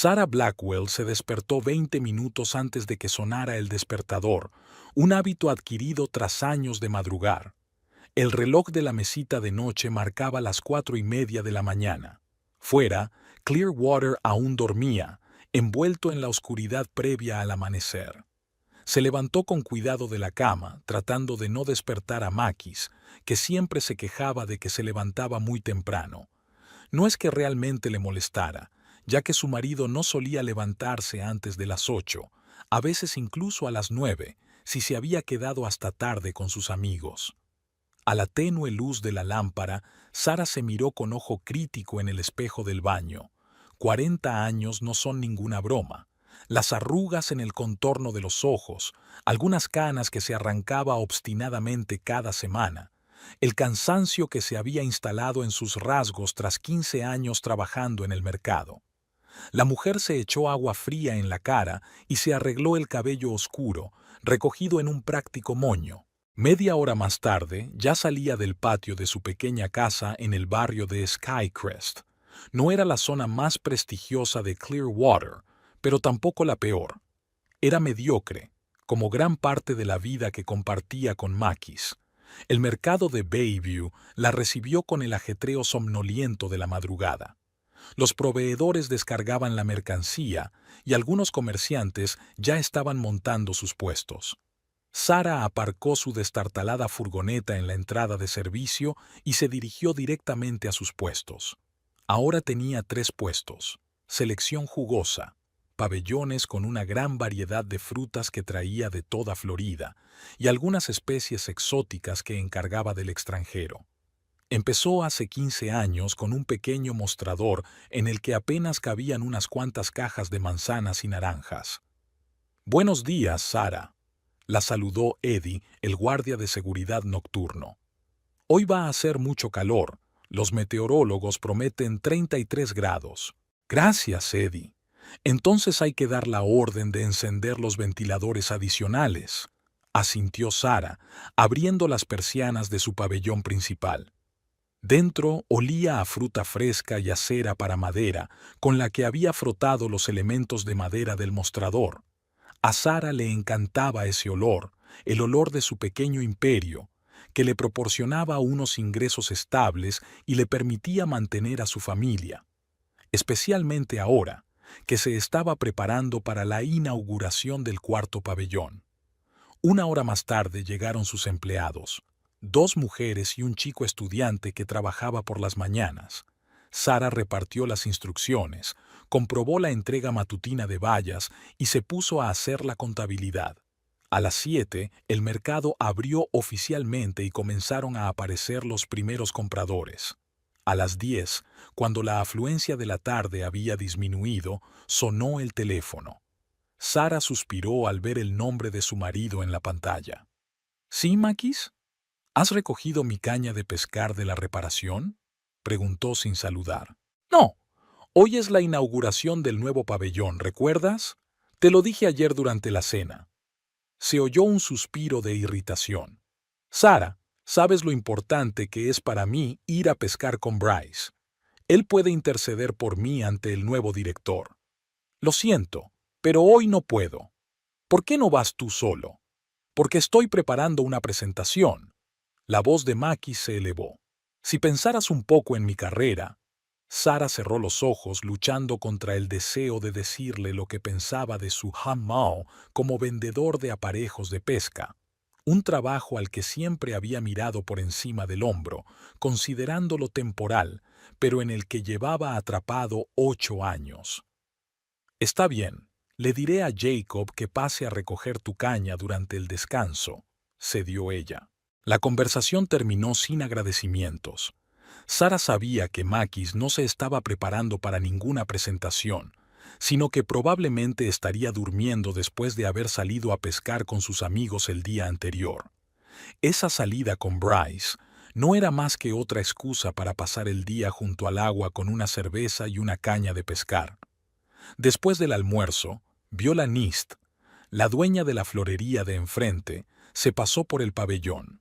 Sarah Blackwell se despertó 20 minutos antes de que sonara el despertador, un hábito adquirido tras años de madrugar. El reloj de la mesita de noche marcaba las 4:30 de la mañana. Fuera, Clearwater aún dormía, envuelto en la oscuridad previa al amanecer. Se levantó con cuidado de la cama, tratando de no despertar a Makis, que siempre se quejaba de que se levantaba muy temprano. No es que realmente le molestara, ya que su marido no solía levantarse antes de las 8, a veces incluso a las 9, si se había quedado hasta tarde con sus amigos. A la tenue luz de la lámpara, Sarah se miró con ojo crítico en el espejo del baño. 40 años no son ninguna broma. Las arrugas en el contorno de los ojos, algunas canas que se arrancaba obstinadamente cada semana, el cansancio que se había instalado en sus rasgos tras 15 años trabajando en el mercado. La mujer se echó agua fría en la cara y se arregló el cabello oscuro, recogido en un práctico moño. Media hora más tarde, ya salía del patio de su pequeña casa en el barrio de Skycrest. No era la zona más prestigiosa de Clearwater, pero tampoco la peor. Era mediocre, como gran parte de la vida que compartía con Makis. El mercado de Bayview la recibió con el ajetreo somnoliento de la madrugada. Los proveedores descargaban la mercancía y algunos comerciantes ya estaban montando sus puestos. Sarah aparcó su destartalada furgoneta en la entrada de servicio y se dirigió directamente a sus puestos. Ahora tenía 3 puestos: selección jugosa, pabellones con una gran variedad de frutas que traía de toda Florida y algunas especies exóticas que encargaba del extranjero. Empezó hace 15 años con un pequeño mostrador en el que apenas cabían unas cuantas cajas de manzanas y naranjas. «Buenos días, Sarah», la saludó Eddie, el guardia de seguridad nocturno. «Hoy va a hacer mucho calor. Los meteorólogos prometen 33 grados. Gracias, Eddie. Entonces hay que dar la orden de encender los ventiladores adicionales», asintió Sarah, abriendo las persianas de su pabellón principal. Dentro olía a fruta fresca y a cera para madera, con la que había frotado los elementos de madera del mostrador. A Sarah le encantaba ese olor, el olor de su pequeño imperio, que le proporcionaba unos ingresos estables y le permitía mantener a su familia, especialmente ahora, que se estaba preparando para la inauguración del 4.º pabellón. Una hora más tarde llegaron sus empleados, 2 mujeres y un chico estudiante que trabajaba por las mañanas. Sarah repartió las instrucciones, comprobó la entrega matutina de bayas y se puso a hacer la contabilidad. A las 7, el mercado abrió oficialmente y comenzaron a aparecer los primeros compradores. A las 10, cuando la afluencia de la tarde había disminuido, sonó el teléfono. Sarah suspiró al ver el nombre de su marido en la pantalla. «¿Sí, Makis? ¿Has recogido mi caña de pescar de la reparación?», preguntó sin saludar. «No, hoy es la inauguración del nuevo pabellón, ¿recuerdas? Te lo dije ayer durante la cena». Se oyó un suspiro de irritación. «Sarah, sabes lo importante que es para mí ir a pescar con Bryce. Él puede interceder por mí ante el nuevo director. Lo siento, pero hoy no puedo». «¿Por qué no vas tú solo?» «Porque estoy preparando una presentación». La voz de Makis se elevó. «Si pensaras un poco en mi carrera». Sarah cerró los ojos luchando contra el deseo de decirle lo que pensaba de su Mao como vendedor de aparejos de pesca, un trabajo al que siempre había mirado por encima del hombro, considerándolo temporal, pero en el que llevaba atrapado 8 años. «Está bien, le diré a Jacob que pase a recoger tu caña durante el descanso», cedió ella. La conversación terminó sin agradecimientos. Sarah sabía que Makis no se estaba preparando para ninguna presentación, sino que probablemente estaría durmiendo después de haber salido a pescar con sus amigos el día anterior. Esa salida con Bryce no era más que otra excusa para pasar el día junto al agua con una cerveza y una caña de pescar. Después del almuerzo, Viola Nist, la dueña de la florería de enfrente, se pasó por el pabellón.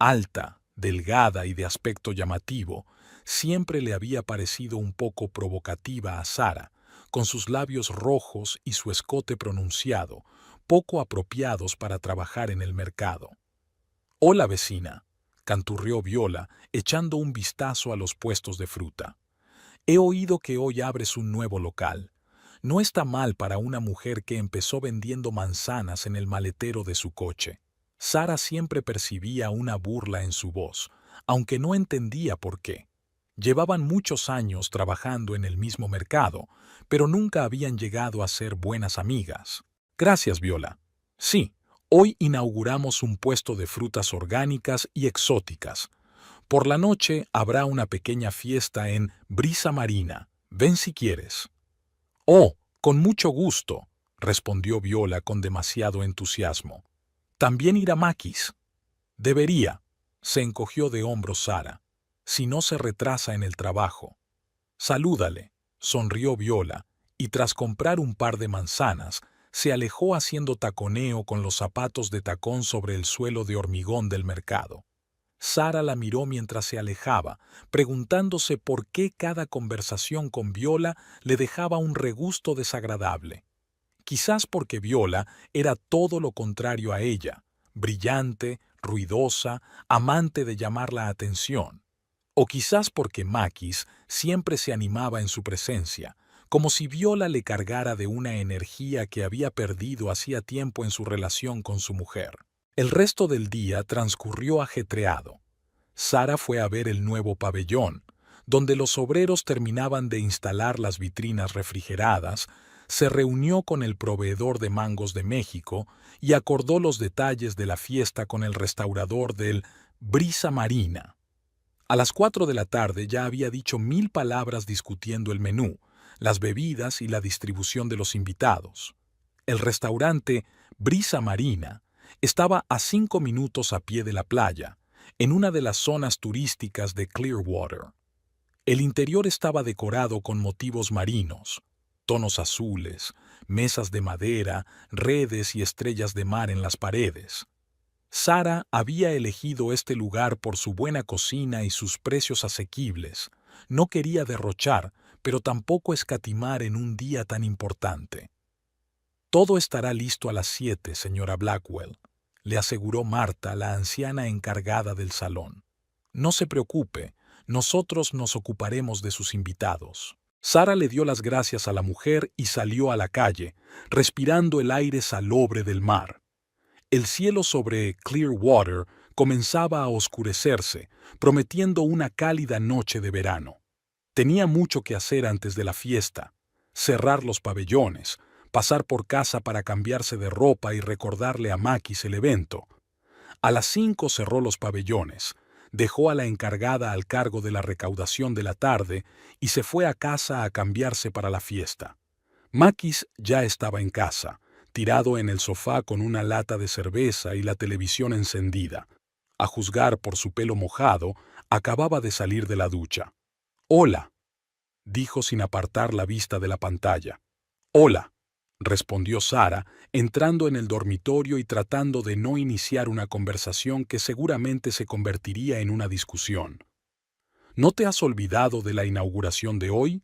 Alta, delgada y de aspecto llamativo, siempre le había parecido un poco provocativa a Sarah, con sus labios rojos y su escote pronunciado, poco apropiados para trabajar en el mercado. «Hola, vecina», canturrió Viola, echando un vistazo a los puestos de fruta. «He oído que hoy abres un nuevo local. No está mal para una mujer que empezó vendiendo manzanas en el maletero de su coche». Sara siempre percibía una burla en su voz, aunque no entendía por qué. Llevaban muchos años trabajando en el mismo mercado, pero nunca habían llegado a ser buenas amigas. «Gracias, Viola. Sí, hoy inauguramos un puesto de frutas orgánicas y exóticas. Por la noche habrá una pequeña fiesta en Brisa Marina. Ven si quieres». «Oh, con mucho gusto», respondió Viola con demasiado entusiasmo. «¿También irá Makis?» «Debería», se encogió de hombros Sara, «si no se retrasa en el trabajo». «Salúdale», sonrió Viola, y tras comprar un par de manzanas, se alejó haciendo taconeo con los zapatos de tacón sobre el suelo de hormigón del mercado. Sara la miró mientras se alejaba, preguntándose por qué cada conversación con Viola le dejaba un regusto desagradable. Quizás porque Viola era todo lo contrario a ella, brillante, ruidosa, amante de llamar la atención. O quizás porque Makis siempre se animaba en su presencia, como si Viola le cargara de una energía que había perdido hacía tiempo en su relación con su mujer. El resto del día transcurrió ajetreado. Sara fue a ver el nuevo pabellón, donde los obreros terminaban de instalar las vitrinas refrigeradas, se reunió con el proveedor de mangos de México y acordó los detalles de la fiesta con el restaurador del Brisa Marina. A las 4 de la tarde ya había dicho 1000 palabras discutiendo el menú, las bebidas y la distribución de los invitados. El restaurante Brisa Marina estaba a 5 minutos a pie de la playa, en una de las zonas turísticas de Clearwater. El interior estaba decorado con motivos marinos, tonos azules, mesas de madera, redes y estrellas de mar en las paredes. Sara había elegido este lugar por su buena cocina y sus precios asequibles. No quería derrochar, pero tampoco escatimar en un día tan importante. «Todo estará listo a las 7, señora Blackwell», le aseguró Marta, la anciana encargada del salón. «No se preocupe, nosotros nos ocuparemos de sus invitados». Sara le dio las gracias a la mujer y salió a la calle, respirando el aire salobre del mar. El cielo sobre Clearwater comenzaba a oscurecerse, prometiendo una cálida noche de verano. Tenía mucho que hacer antes de la fiesta: cerrar los pabellones, pasar por casa para cambiarse de ropa y recordarle a Makis el evento. A las 5 cerró los pabellones, dejó a la encargada al cargo de la recaudación de la tarde y se fue a casa a cambiarse para la fiesta. Makis ya estaba en casa, tirado en el sofá con una lata de cerveza y la televisión encendida. A juzgar por su pelo mojado, acababa de salir de la ducha. «Hola», dijo sin apartar la vista de la pantalla. «Hola», respondió Sara, entrando en el dormitorio y tratando de no iniciar una conversación que seguramente se convertiría en una discusión. «¿No te has olvidado de la inauguración de hoy?»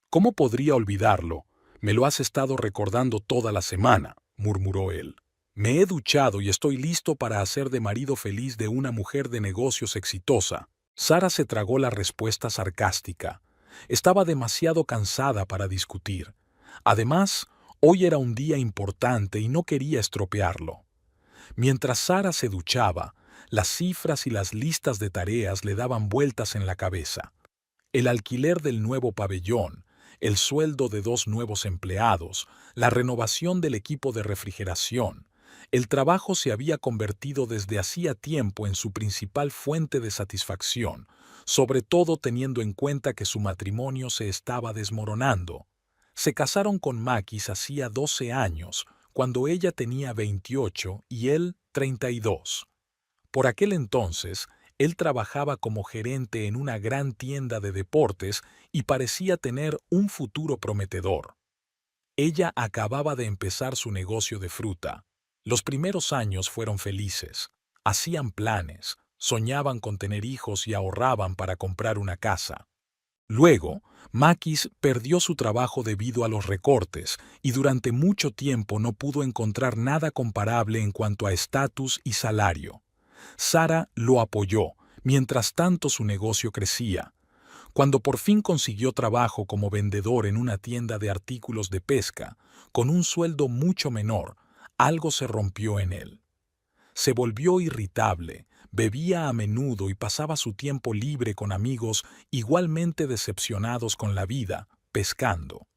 «¿Cómo podría olvidarlo? Me lo has estado recordando toda la semana», murmuró él. «Me he duchado y estoy listo para hacer de marido feliz de una mujer de negocios exitosa». Sara se tragó la respuesta sarcástica. Estaba demasiado cansada para discutir. Además, hoy era un día importante y no quería estropearlo. Mientras Sara se duchaba, las cifras y las listas de tareas le daban vueltas en la cabeza. El alquiler del nuevo pabellón, el sueldo de 2 nuevos empleados, la renovación del equipo de refrigeración. El trabajo se había convertido desde hacía tiempo en su principal fuente de satisfacción, sobre todo teniendo en cuenta que su matrimonio se estaba desmoronando. Se casaron con Makis hacía 12 años, cuando ella tenía 28 y él 32. Por aquel entonces, él trabajaba como gerente en una gran tienda de deportes y parecía tener un futuro prometedor. Ella acababa de empezar su negocio de fruta. Los primeros años fueron felices. Hacían planes, soñaban con tener hijos y ahorraban para comprar una casa. Luego, Makis perdió su trabajo debido a los recortes y durante mucho tiempo no pudo encontrar nada comparable en cuanto a estatus y salario. Sara lo apoyó, mientras tanto su negocio crecía. Cuando por fin consiguió trabajo como vendedor en una tienda de artículos de pesca, con un sueldo mucho menor, algo se rompió en él. Se volvió irritable, bebía a menudo y pasaba su tiempo libre con amigos igualmente decepcionados con la vida, pescando.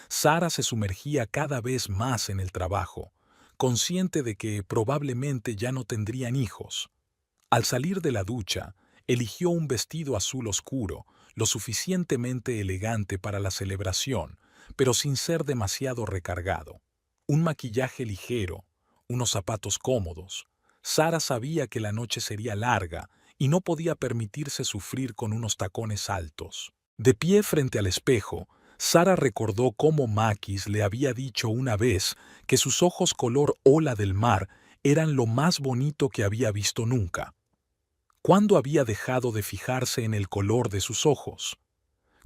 Sara se sumergía cada vez más en el trabajo, consciente de que probablemente ya no tendrían hijos. Al salir de la ducha, eligió un vestido azul oscuro, lo suficientemente elegante para la celebración, pero sin ser demasiado recargado. Un maquillaje ligero, unos zapatos cómodos. Sara sabía que la noche sería larga y no podía permitirse sufrir con unos tacones altos. De pie frente al espejo, Sara recordó cómo Makis le había dicho una vez que sus ojos color ola del mar eran lo más bonito que había visto nunca. ¿Cuándo había dejado de fijarse en el color de sus ojos?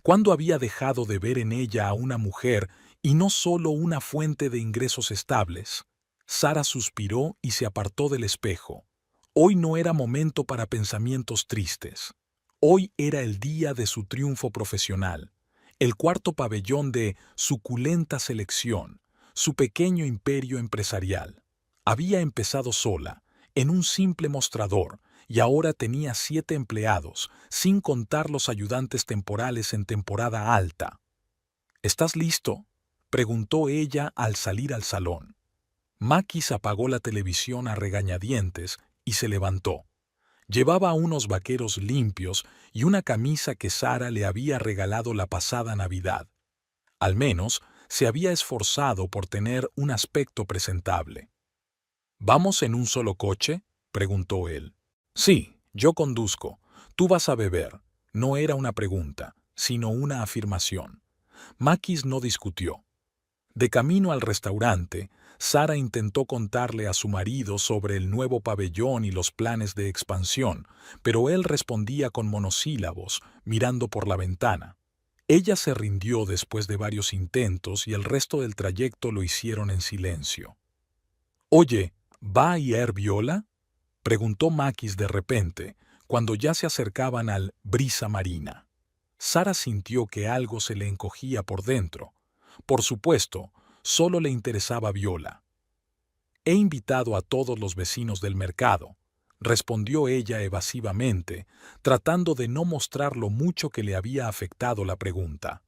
¿Cuándo había dejado de ver en ella a una mujer y no solo una fuente de ingresos estables? Sara suspiró y se apartó del espejo. Hoy no era momento para pensamientos tristes. Hoy era el día de su triunfo profesional, el cuarto pabellón de suculenta selección, su pequeño imperio empresarial. Había empezado sola, en un simple mostrador, y ahora tenía 7 empleados, sin contar los ayudantes temporales en temporada alta. ¿Estás listo?, preguntó ella al salir al salón. Makis apagó la televisión a regañadientes y se levantó. Llevaba unos vaqueros limpios y una camisa que Sara le había regalado la pasada Navidad. Al menos se había esforzado por tener un aspecto presentable. ¿Vamos en un solo coche?, preguntó él. Sí, yo conduzco. Tú vas a beber. No era una pregunta, sino una afirmación. Makis no discutió. De camino al restaurante, Sara intentó contarle a su marido sobre el nuevo pabellón y los planes de expansión, pero él respondía con monosílabos, mirando por la ventana. Ella se rindió después de varios intentos y el resto del trayecto lo hicieron en silencio. «Oye, ¿va a ir Viola?», preguntó Makis de repente, cuando ya se acercaban al Brisa Marina. Sara sintió que algo se le encogía por dentro. Por supuesto, solo le interesaba Viola. «He invitado a todos los vecinos del mercado», respondió ella evasivamente, tratando de no mostrar lo mucho que le había afectado la pregunta.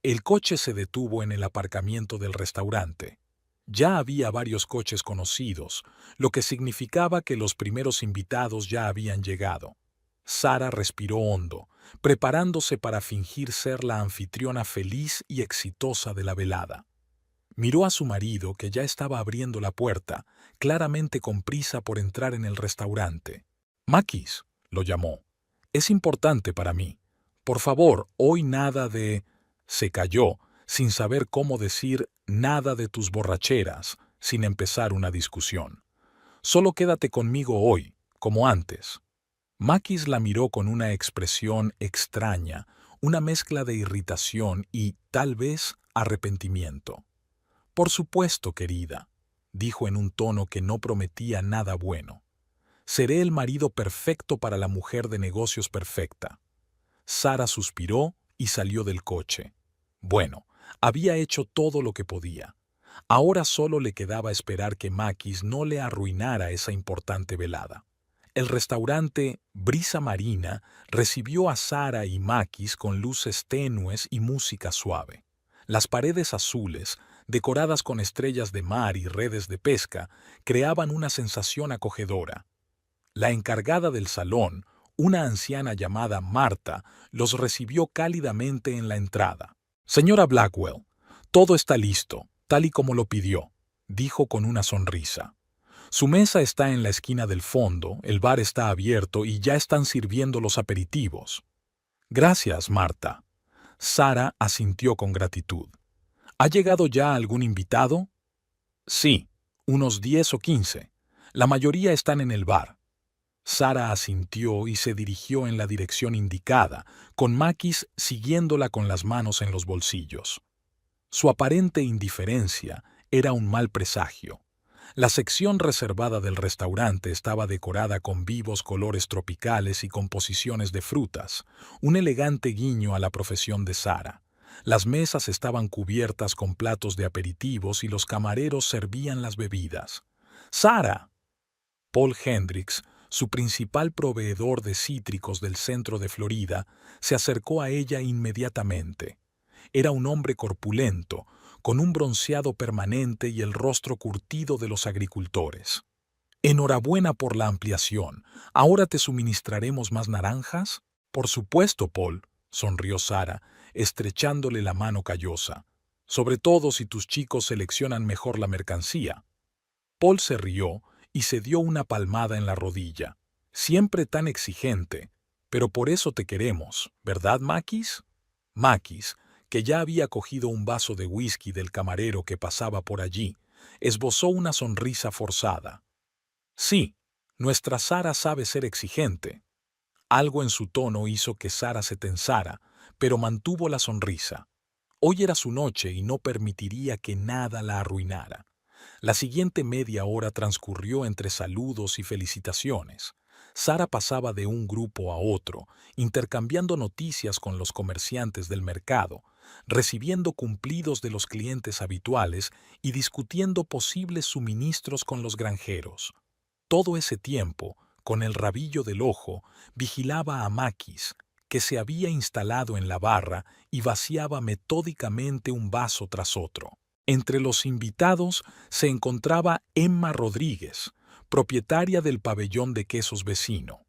El coche se detuvo en el aparcamiento del restaurante. Ya había varios coches conocidos, lo que significaba que los primeros invitados ya habían llegado. Sara respiró hondo, preparándose para fingir ser la anfitriona feliz y exitosa de la velada. Miró a su marido, que ya estaba abriendo la puerta, claramente con prisa por entrar en el restaurante. «Makis», lo llamó, «es importante para mí. Por favor, hoy nada de...». Se calló, sin saber cómo decir «nada de tus borracheras», sin empezar una discusión. «Solo quédate conmigo hoy, como antes». Makis la miró con una expresión extraña, una mezcla de irritación y, tal vez, arrepentimiento. «Por supuesto, querida», dijo en un tono que no prometía nada bueno. «Seré el marido perfecto para la mujer de negocios perfecta». Sara suspiró y salió del coche. Bueno, había hecho todo lo que podía. Ahora solo le quedaba esperar que Makis no le arruinara esa importante velada. El restaurante Brisa Marina recibió a Sara y Makis con luces tenues y música suave. Las paredes azules, decoradas con estrellas de mar y redes de pesca, creaban una sensación acogedora. La encargada del salón, una anciana llamada Marta, los recibió cálidamente en la entrada. «Señora Blackwell, todo está listo, tal y como lo pidió», dijo con una sonrisa. «Su mesa está en la esquina del fondo, el bar está abierto y ya están sirviendo los aperitivos». «Gracias, Marta». Sara asintió con gratitud. «¿Ha llegado ya algún invitado?» «Sí, unos 10 o 15. La mayoría están en el bar». Sara asintió y se dirigió en la dirección indicada, con Makis siguiéndola con las manos en los bolsillos. Su aparente indiferencia era un mal presagio. La sección reservada del restaurante estaba decorada con vivos colores tropicales y composiciones de frutas, un elegante guiño a la profesión de Sara. Las mesas estaban cubiertas con platos de aperitivos y los camareros servían las bebidas. ¡Sara! Paul Hendricks, su principal proveedor de cítricos del centro de Florida, se acercó a ella inmediatamente. Era un hombre corpulento, con un bronceado permanente y el rostro curtido de los agricultores. Enhorabuena por la ampliación. ¿Ahora te suministraremos más naranjas? Por supuesto, Paul, sonrió Sara, estrechándole la mano callosa. Sobre todo si tus chicos seleccionan mejor la mercancía. Paul se rió y se dio una palmada en la rodilla. Siempre tan exigente, pero por eso te queremos, ¿verdad, Makis? Makis, que ya había cogido un vaso de whisky del camarero que pasaba por allí, esbozó una sonrisa forzada. Sí, nuestra Sara sabe ser exigente. Algo en su tono hizo que Sara se tensara, pero mantuvo la sonrisa. Hoy era su noche y no permitiría que nada la arruinara. La siguiente media hora transcurrió entre saludos y felicitaciones. Sara pasaba de un grupo a otro, intercambiando noticias con los comerciantes del mercado, recibiendo cumplidos de los clientes habituales y discutiendo posibles suministros con los granjeros. Todo ese tiempo, con el rabillo del ojo, vigilaba a Makis, que se había instalado en la barra y vaciaba metódicamente un vaso tras otro. Entre los invitados se encontraba Emma Rodríguez, propietaria del pabellón de quesos vecino.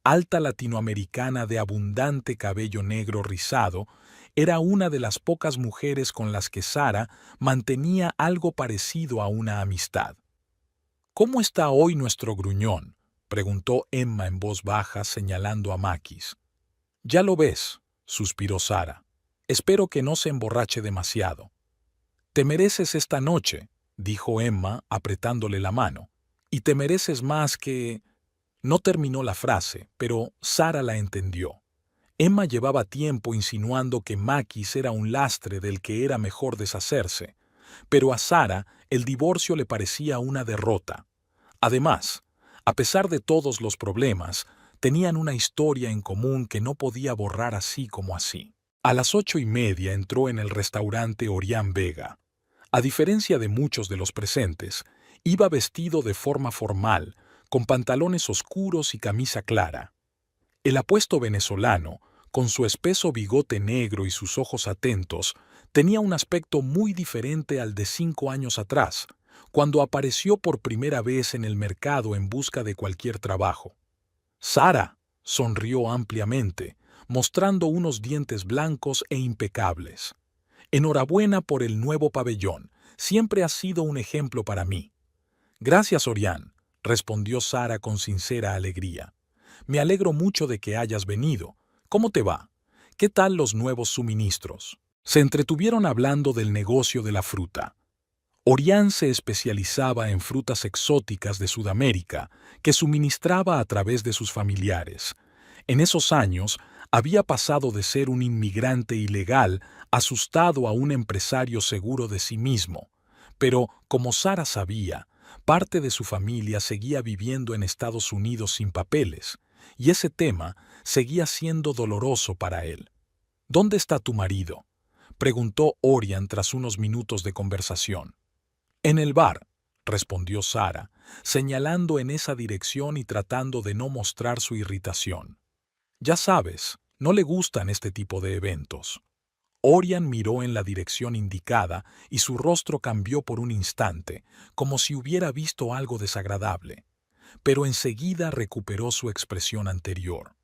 Alta latinoamericana de abundante cabello negro rizado, era una de las pocas mujeres con las que Sara mantenía algo parecido a una amistad. ¿Cómo está hoy nuestro gruñón?, preguntó Emma en voz baja señalando a Makis. Ya lo ves, suspiró Sara. Espero que no se emborrache demasiado. Te mereces esta noche, dijo Emma apretándole la mano, y te mereces más que... No terminó la frase, pero Sara la entendió. Emma llevaba tiempo insinuando que Makis era un lastre del que era mejor deshacerse, pero a Sara el divorcio le parecía una derrota. Además, a pesar de todos los problemas, tenían una historia en común que no podía borrar así como así. A las 8:30 entró en el restaurante Orián Vega. A diferencia de muchos de los presentes, iba vestido de forma formal, con pantalones oscuros y camisa clara. El apuesto venezolano, con su espeso bigote negro y sus ojos atentos, tenía un aspecto muy diferente al de 5 años atrás, cuando apareció por primera vez en el mercado en busca de cualquier trabajo. Sara sonrió ampliamente, mostrando unos dientes blancos e impecables. Enhorabuena por el nuevo pabellón, siempre has sido un ejemplo para mí. Gracias, Orián, respondió Sara con sincera alegría. Me alegro mucho de que hayas venido. ¿Cómo te va? ¿Qué tal los nuevos suministros? Se entretuvieron hablando del negocio de la fruta. Orián se especializaba en frutas exóticas de Sudamérica que suministraba a través de sus familiares. En esos años, había pasado de ser un inmigrante ilegal asustado a un empresario seguro de sí mismo. Pero, como Sara sabía, parte de su familia seguía viviendo en Estados Unidos sin papeles, y ese tema seguía siendo doloroso para él. ¿Dónde está tu marido?, preguntó Orián tras unos minutos de conversación. En el bar, respondió Sara, señalando en esa dirección y tratando de no mostrar su irritación. Ya sabes, no le gustan este tipo de eventos. Orián miró en la dirección indicada y su rostro cambió por un instante, como si hubiera visto algo desagradable, pero enseguida recuperó su expresión anterior.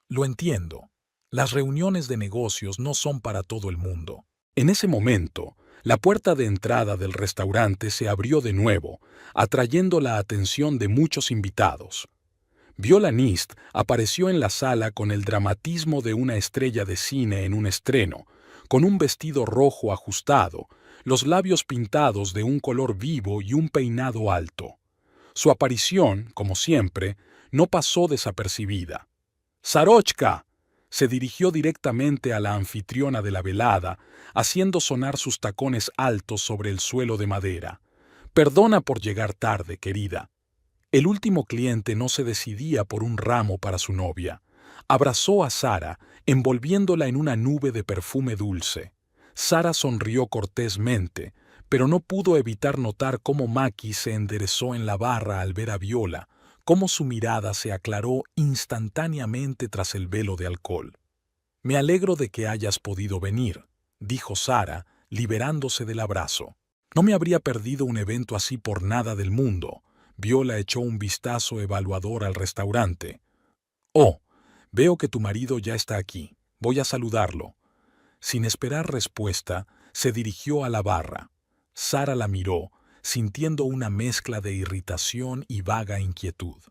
Lo entiendo. Las reuniones de negocios no son para todo el mundo. En ese momento, la puerta de entrada del restaurante se abrió de nuevo, atrayendo la atención de muchos invitados. Viola Nist apareció en la sala con el dramatismo de una estrella de cine en un estreno, con un vestido rojo ajustado, los labios pintados de un color vivo y un peinado alto. Su aparición, como siempre, no pasó desapercibida. «¡Sarochka!», se dirigió directamente a la anfitriona de la velada, haciendo sonar sus tacones altos sobre el suelo de madera. «Perdona por llegar tarde, querida». El último cliente no se decidía por un ramo para su novia. Abrazó a Sara, envolviéndola en una nube de perfume dulce. Sara sonrió cortésmente, pero no pudo evitar notar cómo Maki se enderezó en la barra al ver a Viola, cómo su mirada se aclaró instantáneamente tras el velo de alcohol. «Me alegro de que hayas podido venir», dijo Sara, liberándose del abrazo. «No me habría perdido un evento así por nada del mundo». Viola echó un vistazo evaluador al restaurante. «Oh, veo que tu marido ya está aquí. Voy a saludarlo». Sin esperar respuesta, se dirigió a la barra. Sara la miró, sintiendo una mezcla de irritación y vaga inquietud.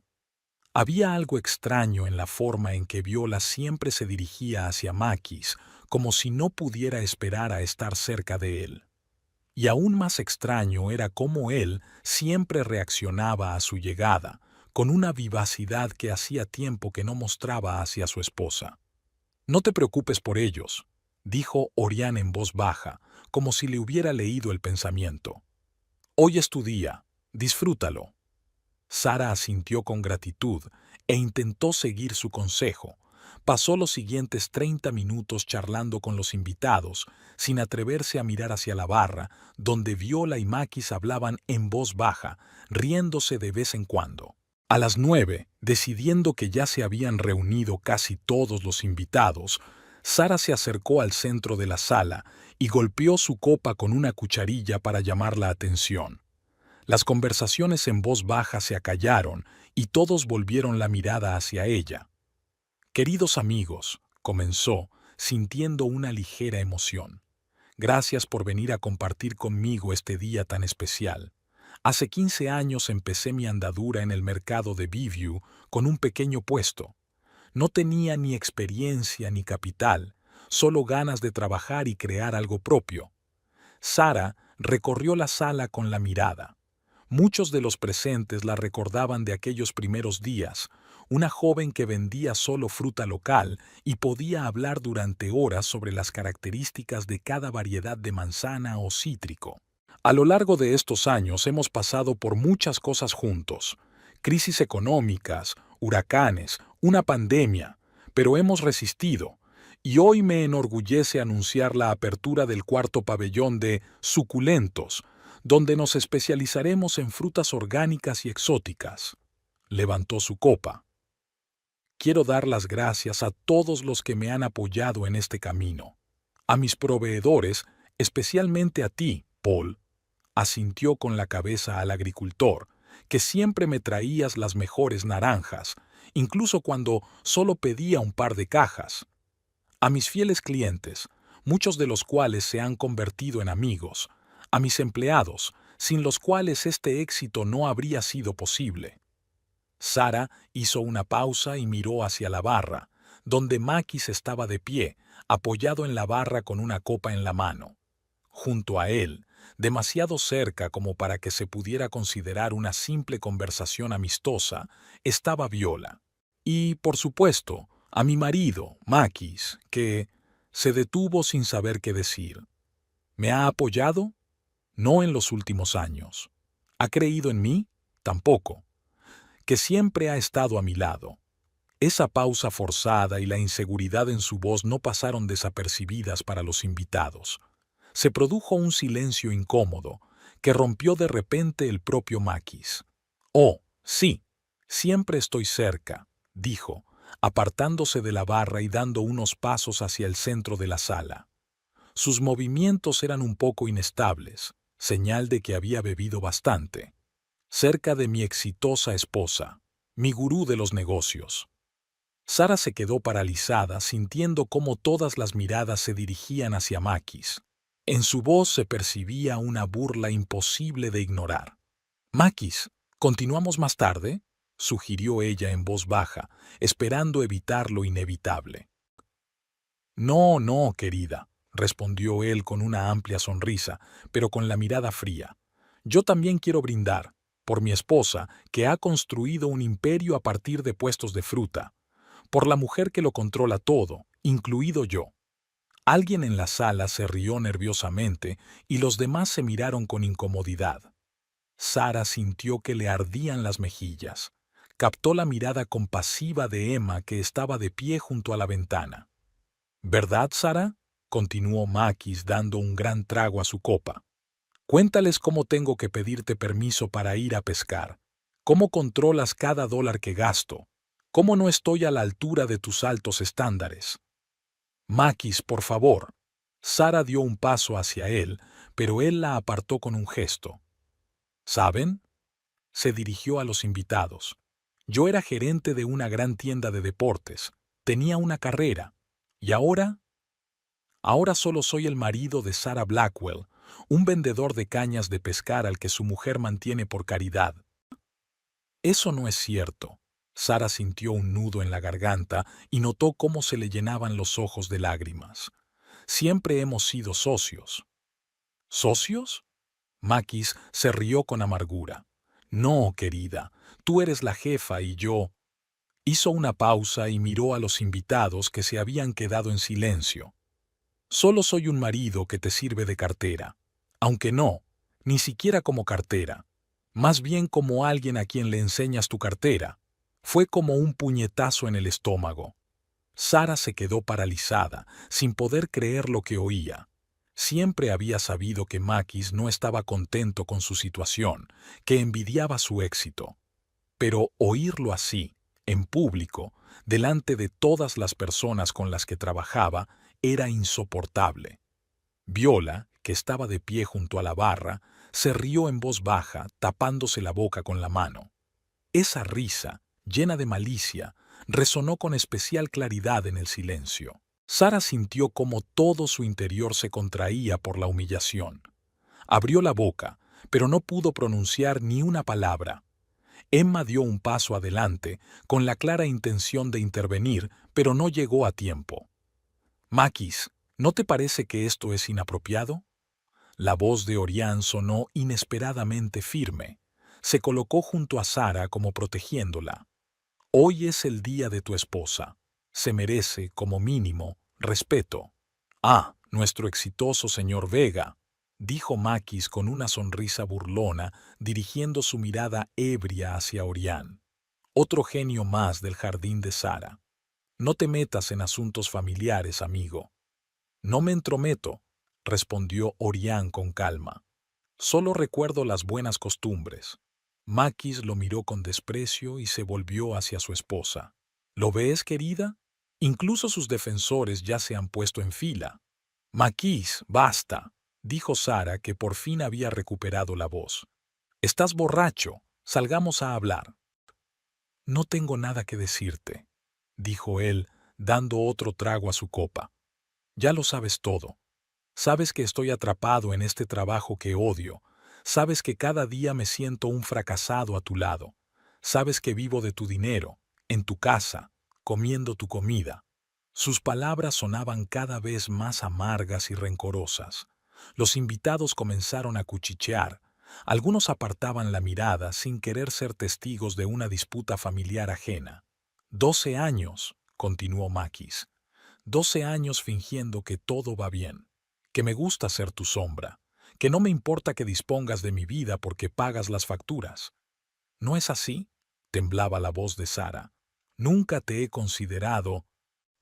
Había algo extraño en la forma en que Viola siempre se dirigía hacia Makis, como si no pudiera esperar a estar cerca de él. Y aún más extraño era cómo él siempre reaccionaba a su llegada, con una vivacidad que hacía tiempo que no mostraba hacia su esposa. «No te preocupes por ellos», dijo Orián en voz baja, como si le hubiera leído el pensamiento. «Hoy es tu día, disfrútalo». Sara asintió con gratitud e intentó seguir su consejo. Pasó los siguientes 30 minutos charlando con los invitados, sin atreverse a mirar hacia la barra, donde Viola y Makis hablaban en voz baja, riéndose de vez en cuando. A las 9, decidiendo que ya se habían reunido casi todos los invitados, Sara se acercó al centro de la sala y golpeó su copa con una cucharilla para llamar la atención. Las conversaciones en voz baja se acallaron y todos volvieron la mirada hacia ella. «Queridos amigos», comenzó, sintiendo una ligera emoción. «Gracias por venir a compartir conmigo este día tan especial. Hace 15 años empecé mi andadura en el mercado de Biview con un pequeño puesto. No tenía ni experiencia ni capital, solo ganas de trabajar y crear algo propio». Sara recorrió la sala con la mirada. Muchos de los presentes la recordaban de aquellos primeros días, una joven que vendía solo fruta local y podía hablar durante horas sobre las características de cada variedad de manzana o cítrico. «A lo largo de estos años hemos pasado por muchas cosas juntos, crisis económicas, huracanes, una pandemia, pero hemos resistido, y hoy me enorgullece anunciar la apertura del cuarto pabellón de Suculentos, donde nos especializaremos en frutas orgánicas y exóticas». Levantó su copa. «Quiero dar las gracias a todos los que me han apoyado en este camino. A mis proveedores, especialmente a ti, Paul», asintió con la cabeza al agricultor, «que siempre me traías las mejores naranjas, incluso cuando solo pedía un par de cajas. A mis fieles clientes, muchos de los cuales se han convertido en amigos, a mis empleados, sin los cuales este éxito no habría sido posible». Sara hizo una pausa y miró hacia la barra, donde Makis estaba de pie, apoyado en la barra con una copa en la mano. Junto a él, demasiado cerca como para que se pudiera considerar una simple conversación amistosa, estaba Viola. Y, por supuesto, a mi marido, Makis, que se detuvo sin saber qué decir. ¿Me ha apoyado? No en los últimos años. ¿Ha creído en mí? Tampoco. Que siempre ha estado a mi lado. Esa pausa forzada y la inseguridad en su voz no pasaron desapercibidas para los invitados. Se produjo un silencio incómodo, que rompió de repente el propio Makis. «Oh, sí, siempre estoy cerca», dijo, apartándose de la barra y dando unos pasos hacia el centro de la sala. Sus movimientos eran un poco inestables, señal de que había bebido bastante. «Cerca de mi exitosa esposa, mi gurú de los negocios». Sara se quedó paralizada, sintiendo cómo todas las miradas se dirigían hacia Makis. En su voz se percibía una burla imposible de ignorar. «Makis, ¿continuamos más tarde?», sugirió ella en voz baja, esperando evitar lo inevitable. «No, no, querida», respondió él con una amplia sonrisa, pero con la mirada fría. «Yo también quiero brindar. por mi esposa, que ha construido un imperio a partir de puestos de fruta, por la mujer que lo controla todo, incluido yo. Alguien en la sala se rió nerviosamente y los demás se miraron con incomodidad. Sara sintió que le ardían las mejillas. Captó la mirada compasiva de Emma que estaba de pie junto a la ventana. ¿Verdad, Sara?, continuó Makis dando un gran trago a su copa. Cuéntales cómo tengo que pedirte permiso para ir a pescar, cómo controlas cada dólar que gasto, cómo no estoy a la altura de tus altos estándares. Makis, por favor. Sara dio un paso hacia él, pero él la apartó con un gesto. ¿Saben? Se dirigió a los invitados. Yo era gerente de una gran tienda de deportes, tenía una carrera, y ahora solo soy el marido de Sarah Blackwell, un vendedor de cañas de pescar al que su mujer mantiene por caridad. Eso no es cierto. Sara sintió un nudo en la garganta y notó cómo se le llenaban los ojos de lágrimas. Siempre hemos sido socios. ¿Socios? Makis se rió con amargura. No, querida, tú eres la jefa y yo... Hizo una pausa y miró a los invitados que se habían quedado en silencio. Solo soy un marido que te sirve de cartera. Aunque no, ni siquiera como cartera. Más bien como alguien a quien le enseñas tu cartera. Fue como un puñetazo en el estómago. Sara se quedó paralizada, sin poder creer lo que oía. Siempre había sabido que Makis no estaba contento con su situación, que envidiaba su éxito. Pero oírlo así, en público, delante de todas las personas con las que trabajaba, era insoportable. Viola, que estaba de pie junto a la barra, se rió en voz baja, tapándose la boca con la mano. Esa risa, llena de malicia, resonó con especial claridad en el silencio. Sara sintió cómo todo su interior se contraía por la humillación. Abrió la boca, pero no pudo pronunciar ni una palabra. Emma dio un paso adelante, con la clara intención de intervenir, pero no llegó a tiempo. Makis, ¿no te parece que esto es inapropiado? La voz de Orián sonó inesperadamente firme. Se colocó junto a Sara como protegiéndola. Hoy es el día de tu esposa. Se merece, como mínimo, respeto. Ah, nuestro exitoso señor Vega, dijo Makis con una sonrisa burlona, dirigiendo su mirada ebria hacia Orián. Otro genio más del jardín de Sara. No te metas en asuntos familiares, amigo. No me entrometo, respondió Orián con calma. Solo recuerdo las buenas costumbres. Makis lo miró con desprecio y se volvió hacia su esposa. ¿Lo ves, querida? Incluso sus defensores ya se han puesto en fila. Makis, basta, dijo Sara, que por fin había recuperado la voz. Estás borracho, salgamos a hablar. No tengo nada que decirte, dijo él, dando otro trago a su copa. Ya lo sabes todo. Sabes que estoy atrapado en este trabajo que odio. Sabes que cada día me siento un fracasado a tu lado. Sabes que vivo de tu dinero, en tu casa, comiendo tu comida. Sus palabras sonaban cada vez más amargas y rencorosas. Los invitados comenzaron a cuchichear. Algunos apartaban la mirada sin querer ser testigos de una disputa familiar ajena. 12 años, continuó Makis. 12 años fingiendo que todo va bien, que me gusta ser tu sombra, que no me importa que dispongas de mi vida porque pagas las facturas. ¿No es así?, temblaba la voz de Sara. Nunca te he considerado...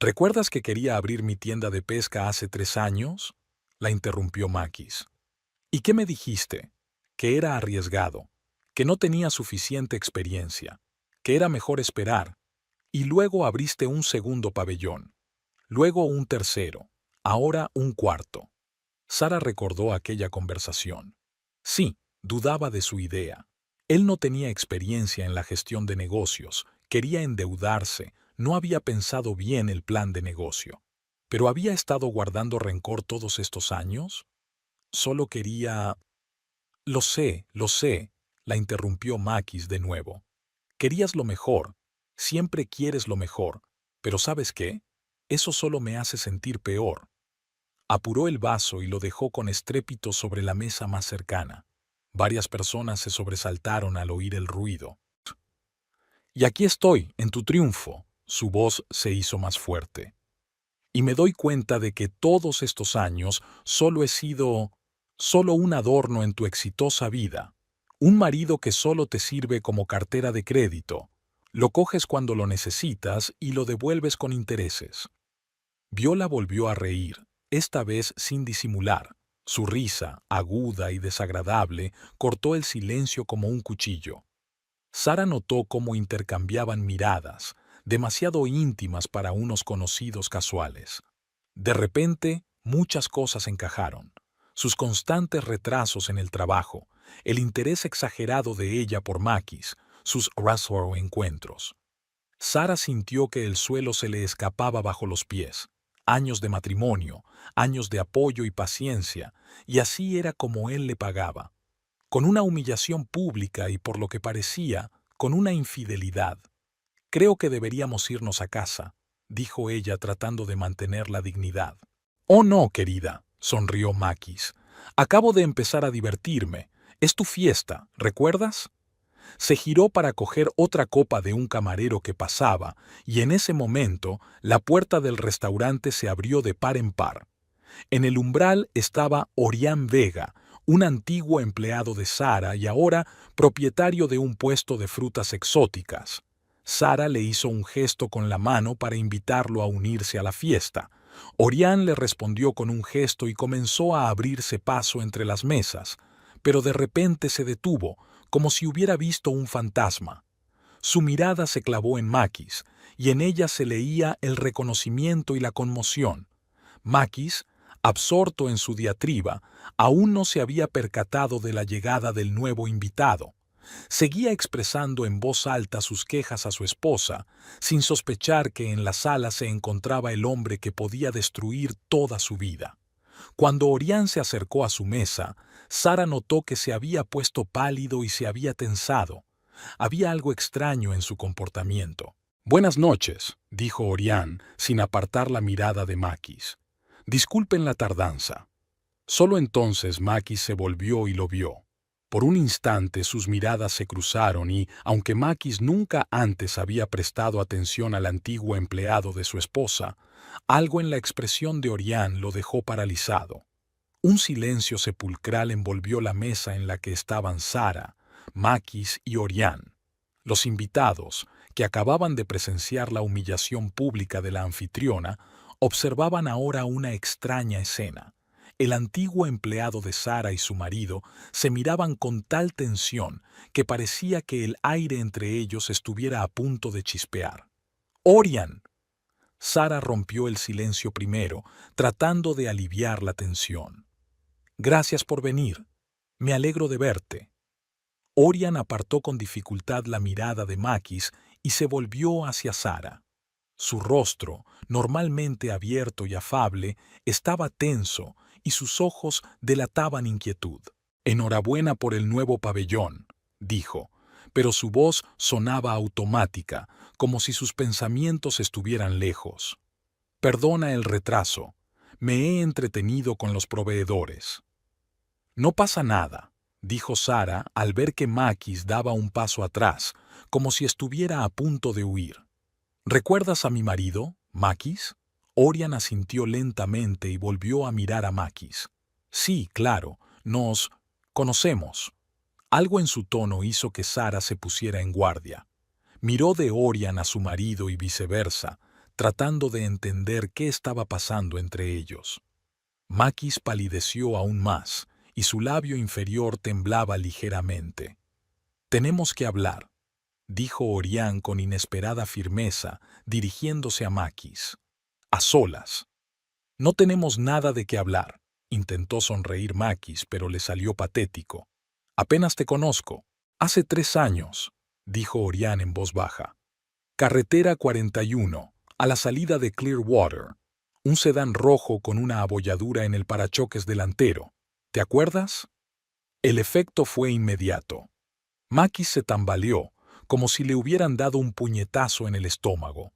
¿Recuerdas que quería abrir mi tienda de pesca hace 3 años? La interrumpió Makis. ¿Y qué me dijiste? Que era arriesgado, que no tenía suficiente experiencia, que era mejor esperar. Y luego abriste un segundo pabellón. Luego un tercero, ahora un cuarto. Sara recordó aquella conversación. Sí, dudaba de su idea. Él no tenía experiencia en la gestión de negocios, quería endeudarse, no había pensado bien el plan de negocio. ¿Pero había estado guardando rencor todos estos años? Solo quería... lo sé, la interrumpió Makis de nuevo. Querías lo mejor, siempre quieres lo mejor, pero ¿sabes qué? Eso solo me hace sentir peor. Apuró el vaso y lo dejó con estrépito sobre la mesa más cercana. Varias personas se sobresaltaron al oír el ruido. Y aquí estoy, en tu triunfo. Su voz se hizo más fuerte. Y me doy cuenta de que todos estos años solo he sido solo un adorno en tu exitosa vida. Un marido que solo te sirve como cartera de crédito. Lo coges cuando lo necesitas y lo devuelves con intereses. Viola volvió a reír, esta vez sin disimular. Su risa, aguda y desagradable, cortó el silencio como un cuchillo. Sara notó cómo intercambiaban miradas, demasiado íntimas para unos conocidos casuales. De repente, muchas cosas encajaron. Sus constantes retrasos en el trabajo, el interés exagerado de ella por Makis, sus raro encuentros. Sara sintió que el suelo se le escapaba bajo los pies. Años de matrimonio, años de apoyo y paciencia, y así era como él le pagaba. Con una humillación pública y por lo que parecía, con una infidelidad. Creo que deberíamos irnos a casa, dijo ella tratando de mantener la dignidad. Oh no, querida, sonrió Makis. Acabo de empezar a divertirme. Es tu fiesta, ¿recuerdas? Se giró para coger otra copa de un camarero que pasaba, y en ese momento la puerta del restaurante se abrió de par en par. En el umbral estaba Orián Vega, un antiguo empleado de Sara y ahora propietario de un puesto de frutas exóticas. Sara le hizo un gesto con la mano para invitarlo a unirse a la fiesta. Orián le respondió con un gesto y comenzó a abrirse paso entre las mesas, pero de repente se detuvo, como si hubiera visto un fantasma. Su mirada se clavó en Makis, y en ella se leía el reconocimiento y la conmoción. Makis, absorto en su diatriba, aún no se había percatado de la llegada del nuevo invitado. Seguía expresando en voz alta sus quejas a su esposa, sin sospechar que en la sala se encontraba el hombre que podía destruir toda su vida. Cuando Orián se acercó a su mesa, Sara notó que se había puesto pálido y se había tensado. Había algo extraño en su comportamiento. «Buenas noches», dijo Orián, sin apartar la mirada de Makis. «Disculpen la tardanza». Solo entonces Makis se volvió y lo vio. Por un instante sus miradas se cruzaron y, aunque Makis nunca antes había prestado atención al antiguo empleado de su esposa, algo en la expresión de Orián lo dejó paralizado. Un silencio sepulcral envolvió la mesa en la que estaban Sara, Makis y Orián. Los invitados, que acababan de presenciar la humillación pública de la anfitriona, observaban ahora una extraña escena. El antiguo empleado de Sara y su marido se miraban con tal tensión que parecía que el aire entre ellos estuviera a punto de chispear. «Orián». Sara rompió el silencio primero, tratando de aliviar la tensión. «Gracias por venir. Me alegro de verte». Orián apartó con dificultad la mirada de Makis y se volvió hacia Sara. Su rostro, normalmente abierto y afable, estaba tenso y sus ojos delataban inquietud. «Enhorabuena por el nuevo pabellón», dijo, pero su voz sonaba automática, como si sus pensamientos estuvieran lejos. «Perdona el retraso. Me he entretenido con los proveedores». «No pasa nada», dijo Sara al ver que Makis daba un paso atrás, como si estuviera a punto de huir. «¿Recuerdas a mi marido, Makis?» Orián asintió lentamente y volvió a mirar a Makis. «Sí, claro, nos conocemos». Algo en su tono hizo que Sara se pusiera en guardia. Miró de Orián a su marido y viceversa, tratando de entender qué estaba pasando entre ellos. Makis palideció aún más, y su labio inferior temblaba ligeramente. «Tenemos que hablar», dijo Orián con inesperada firmeza, dirigiéndose a Makis. «A solas». «No tenemos nada de qué hablar», intentó sonreír Makis, pero le salió patético. «Apenas te conozco. Hace 3 años», dijo Orián en voz baja. «Carretera 41, a la salida de Clearwater. Un sedán rojo con una abolladura en el parachoques delantero. ¿Te acuerdas?» El efecto fue inmediato. Makis se tambaleó, como si le hubieran dado un puñetazo en el estómago.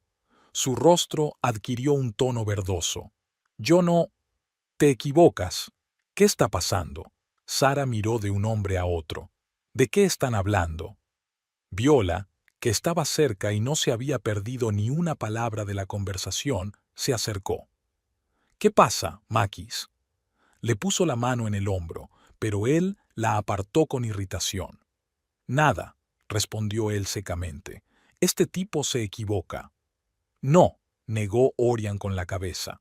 Su rostro adquirió un tono verdoso. «Yo no...» «Te equivocas. ¿Qué está pasando?» Sara miró de un hombre a otro. ¿De qué están hablando? Viola, que estaba cerca y no se había perdido ni una palabra de la conversación, se acercó. ¿Qué pasa, Makis? Le puso la mano en el hombro, pero él la apartó con irritación. Nada, respondió él secamente. Este tipo se equivoca. No, negó Orián con la cabeza.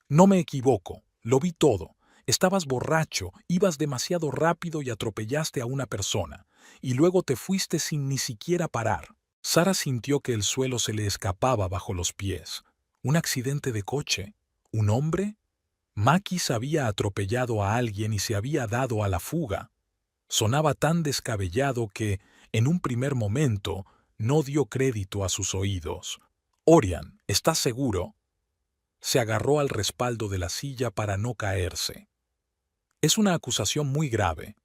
No me equivoco, lo vi todo. Estabas borracho, ibas demasiado rápido y atropellaste a una persona, y luego te fuiste sin ni siquiera parar. Sara sintió que el suelo se le escapaba bajo los pies. ¿Un accidente de coche? ¿Un hombre? Makis había atropellado a alguien y se había dado a la fuga. Sonaba tan descabellado que, en un primer momento, no dio crédito a sus oídos. Orián, ¿estás seguro? Se agarró al respaldo de la silla para no caerse. Es una acusación muy grave.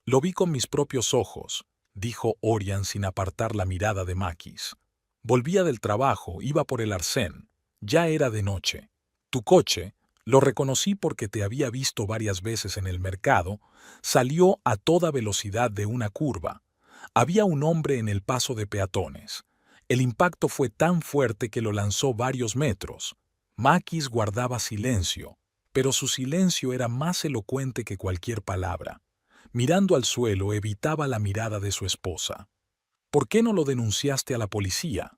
Lo vi con mis propios ojos, dijo Orián sin apartar la mirada de Makis. Volvía del trabajo, iba por el arcén. Ya era de noche. Tu coche, lo reconocí porque te había visto varias veces en el mercado, salió a toda velocidad de una curva. Había un hombre en el paso de peatones. El impacto fue tan fuerte que lo lanzó varios metros. Makis guardaba silencio, pero su silencio era más elocuente que cualquier palabra. Mirando al suelo, evitaba la mirada de su esposa. ¿Por qué no lo denunciaste a la policía?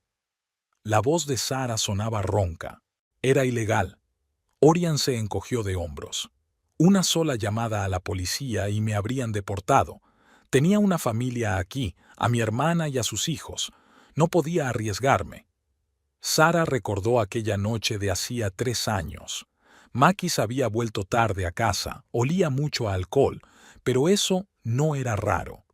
La voz de Sara sonaba ronca. Era ilegal. Orián se encogió de hombros. Una sola llamada a la policía y me habrían deportado. Tenía una familia aquí, a mi hermana y a sus hijos. No podía arriesgarme. Sara recordó aquella noche de hacía 3 años. Makis había vuelto tarde a casa, olía mucho a alcohol, pero eso no era raro.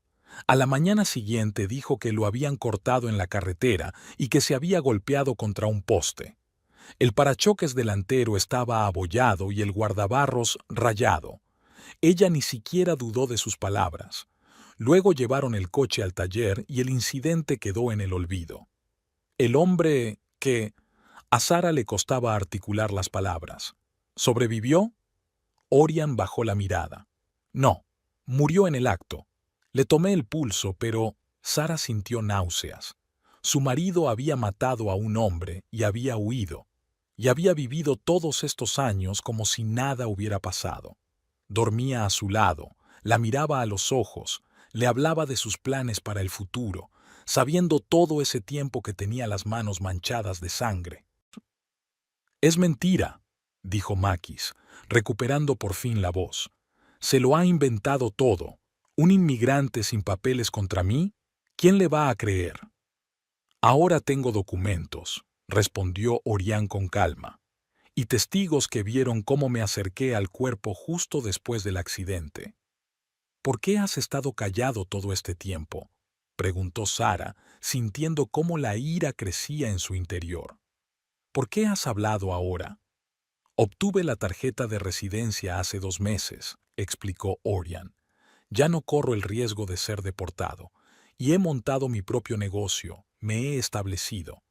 A la mañana siguiente dijo que lo habían cortado en la carretera y que se había golpeado contra un poste. El parachoques delantero estaba abollado y el guardabarros rayado. Ella ni siquiera dudó de sus palabras. Luego llevaron el coche al taller y el incidente quedó en el olvido. El hombre que... A Sara le costaba articular las palabras. ¿Sobrevivió? Orián bajó la mirada. No, murió en el acto. Le tomé el pulso, pero Sara sintió náuseas. Su marido había matado a un hombre y había huido. Y había vivido todos estos años como si nada hubiera pasado. Dormía a su lado, la miraba a los ojos, le hablaba de sus planes para el futuro, sabiendo todo ese tiempo que tenía las manos manchadas de sangre. Es mentira, dijo Makis, recuperando por fin la voz. Se lo ha inventado todo. ¿Un inmigrante sin papeles contra mí? ¿Quién le va a creer? Ahora tengo documentos, respondió Orián con calma, y testigos que vieron cómo me acerqué al cuerpo justo después del accidente. ¿Por qué has estado callado todo este tiempo?, preguntó Sara, sintiendo cómo la ira crecía en su interior. ¿Por qué has hablado ahora? Obtuve la tarjeta de residencia hace 2 meses, explicó Orián. Ya no corro el riesgo de ser deportado, y he montado mi propio negocio, me he establecido.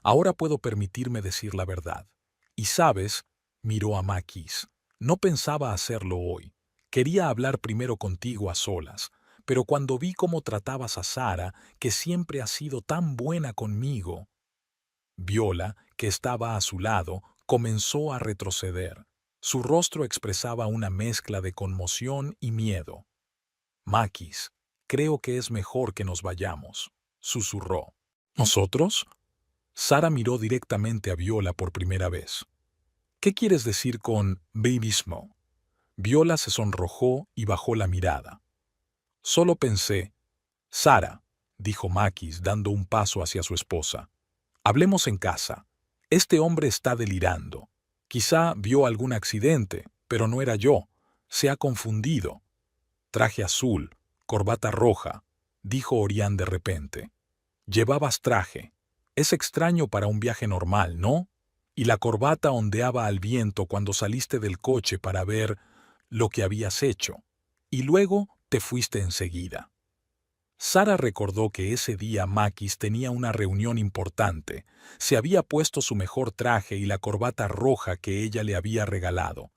Ahora puedo permitirme decir la verdad. Y sabes, miró a Makis, no pensaba hacerlo hoy. Quería hablar primero contigo a solas, pero cuando vi cómo tratabas a Sara, que siempre ha sido tan buena conmigo... Viola, que estaba a su lado, comenzó a retroceder. Su rostro expresaba una mezcla de conmoción y miedo. Makis, creo que es mejor que nos vayamos, susurró. ¿Nosotros? Sara miró directamente a Viola por primera vez. ¿Qué quieres decir con babyismo? Viola se sonrojó y bajó la mirada. Solo pensé. Sara, dijo Makis dando un paso hacia su esposa. Hablemos en casa. Este hombre está delirando. Quizá vio algún accidente, pero no era yo. Se ha confundido. Traje azul, corbata roja, dijo Orián de repente. Llevabas traje. Es extraño para un viaje normal, ¿no? Y la corbata ondeaba al viento cuando saliste del coche para ver lo que habías hecho. Y luego te fuiste enseguida. Sara recordó que ese día Makis tenía una reunión importante. Se había puesto su mejor traje y la corbata roja que ella le había regalado.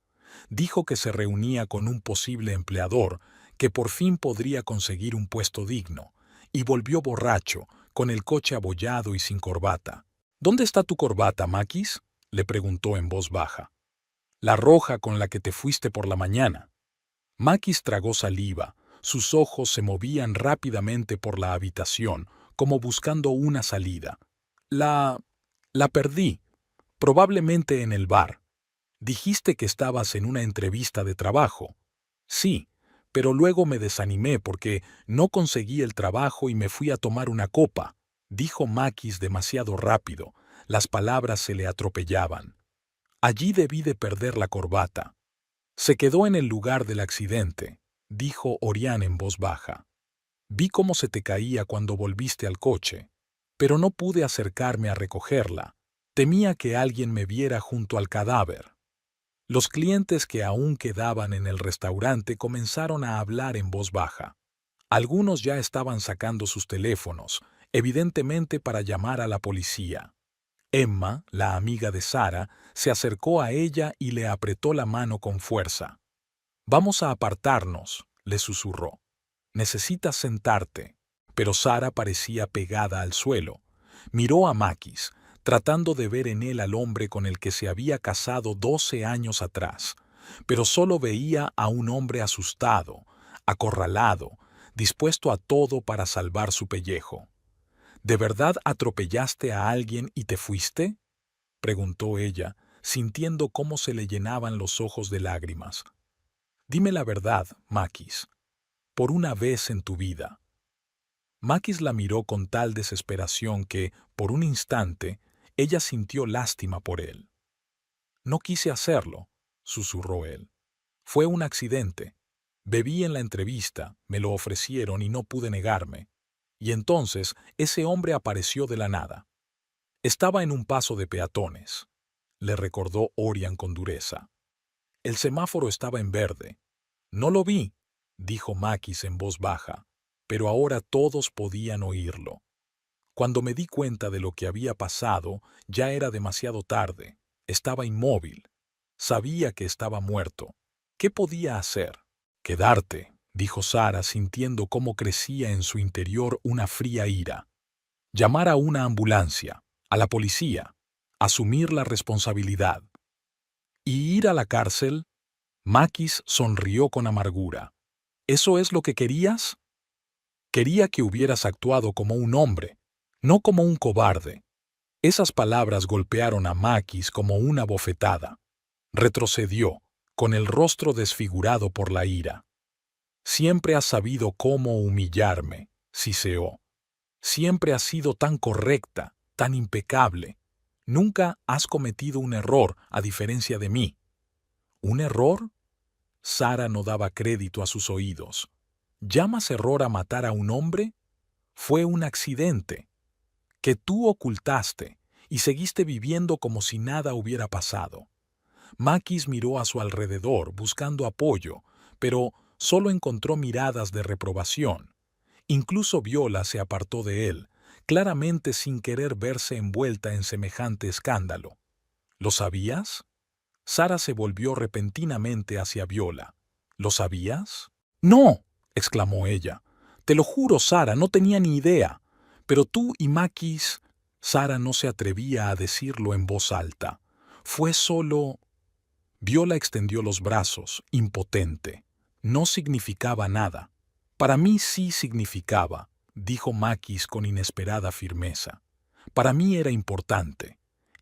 Dijo que se reunía con un posible empleador, que por fin podría conseguir un puesto digno, y volvió borracho, con el coche abollado y sin corbata. «¿Dónde está tu corbata, Makis?», le preguntó en voz baja. «La roja con la que te fuiste por la mañana». Makis tragó saliva, sus ojos se movían rápidamente por la habitación, como buscando una salida. La perdí, probablemente en el bar. Dijiste que estabas en una entrevista de trabajo. Sí, pero luego me desanimé porque no conseguí el trabajo y me fui a tomar una copa, dijo Makis demasiado rápido. Las palabras se le atropellaban. Allí debí de perder la corbata. Se quedó en el lugar del accidente, dijo Orián en voz baja. Vi cómo se te caía cuando volviste al coche, pero no pude acercarme a recogerla. Temía que alguien me viera junto al cadáver. Los clientes que aún quedaban en el restaurante comenzaron a hablar en voz baja. Algunos ya estaban sacando sus teléfonos, evidentemente para llamar a la policía. Emma, la amiga de Sara, se acercó a ella y le apretó la mano con fuerza. «Vamos a apartarnos», le susurró. «Necesitas sentarte». Pero Sara parecía pegada al suelo. Miró a Makis, tratando de ver en él al hombre con el que se había casado 12 años atrás, pero solo veía a un hombre asustado, acorralado, dispuesto a todo para salvar su pellejo. «¿De verdad atropellaste a alguien y te fuiste?», preguntó ella, sintiendo cómo se le llenaban los ojos de lágrimas. «Dime la verdad, Makis, por una vez en tu vida». Makis la miró con tal desesperación que, por un instante, ella sintió lástima por él. «No quise hacerlo», susurró él. «Fue un accidente. Bebí en la entrevista, me lo ofrecieron y no pude negarme. Y entonces ese hombre apareció de la nada. Estaba en un paso de peatones», le recordó Orián con dureza. «El semáforo estaba en verde. No lo vi», dijo Makis en voz baja, pero ahora todos podían oírlo. «Cuando me di cuenta de lo que había pasado, ya era demasiado tarde. Estaba inmóvil. Sabía que estaba muerto. ¿Qué podía hacer?» «Quedarte», dijo Sara, sintiendo cómo crecía en su interior una fría ira. «Llamar a una ambulancia, a la policía, asumir la responsabilidad». «¿Y ir a la cárcel?». Makis sonrió con amargura. «¿Eso es lo que querías?». «Quería que hubieras actuado como un hombre, no como un cobarde». Esas palabras golpearon a Makis como una bofetada. Retrocedió, con el rostro desfigurado por la ira. «Siempre has sabido cómo humillarme», siseó. «Siempre has sido tan correcta, tan impecable. Nunca has cometido un error, a diferencia de mí». «¿Un error?». Sara no daba crédito a sus oídos. «¿Llamas error a matar a un hombre? Fue un accidente que tú ocultaste y seguiste viviendo como si nada hubiera pasado». Makis miró a su alrededor buscando apoyo, pero solo encontró miradas de reprobación. Incluso Viola se apartó de él, claramente sin querer verse envuelta en semejante escándalo. «¿Lo sabías?». Sara se volvió repentinamente hacia Viola. «¿Lo sabías?». «No», exclamó ella. «Te lo juro, Sara, no tenía ni idea. Pero tú y Makis...». Sara no se atrevía a decirlo en voz alta. «Fue solo...». Viola extendió los brazos, impotente. «No significaba nada». «Para mí sí significaba», dijo Makis con inesperada firmeza. «Para mí era importante».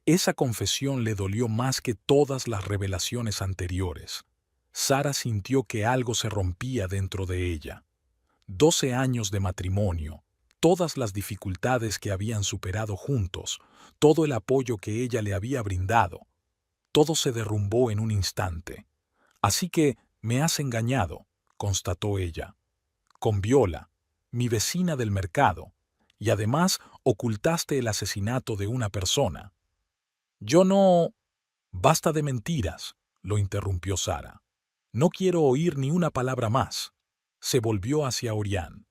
Esa confesión le dolió más que todas las revelaciones anteriores. Sara sintió que algo se rompía dentro de ella. 12 años de matrimonio, todas las dificultades que habían superado juntos, todo el apoyo que ella le había brindado, todo se derrumbó en un instante. «Así que me has engañado», constató ella. «Con Viola, mi vecina del mercado, y además ocultaste el asesinato de una persona». «Yo no...». «Basta de mentiras», lo interrumpió Sara. «No quiero oír ni una palabra más». Se volvió hacia Orián.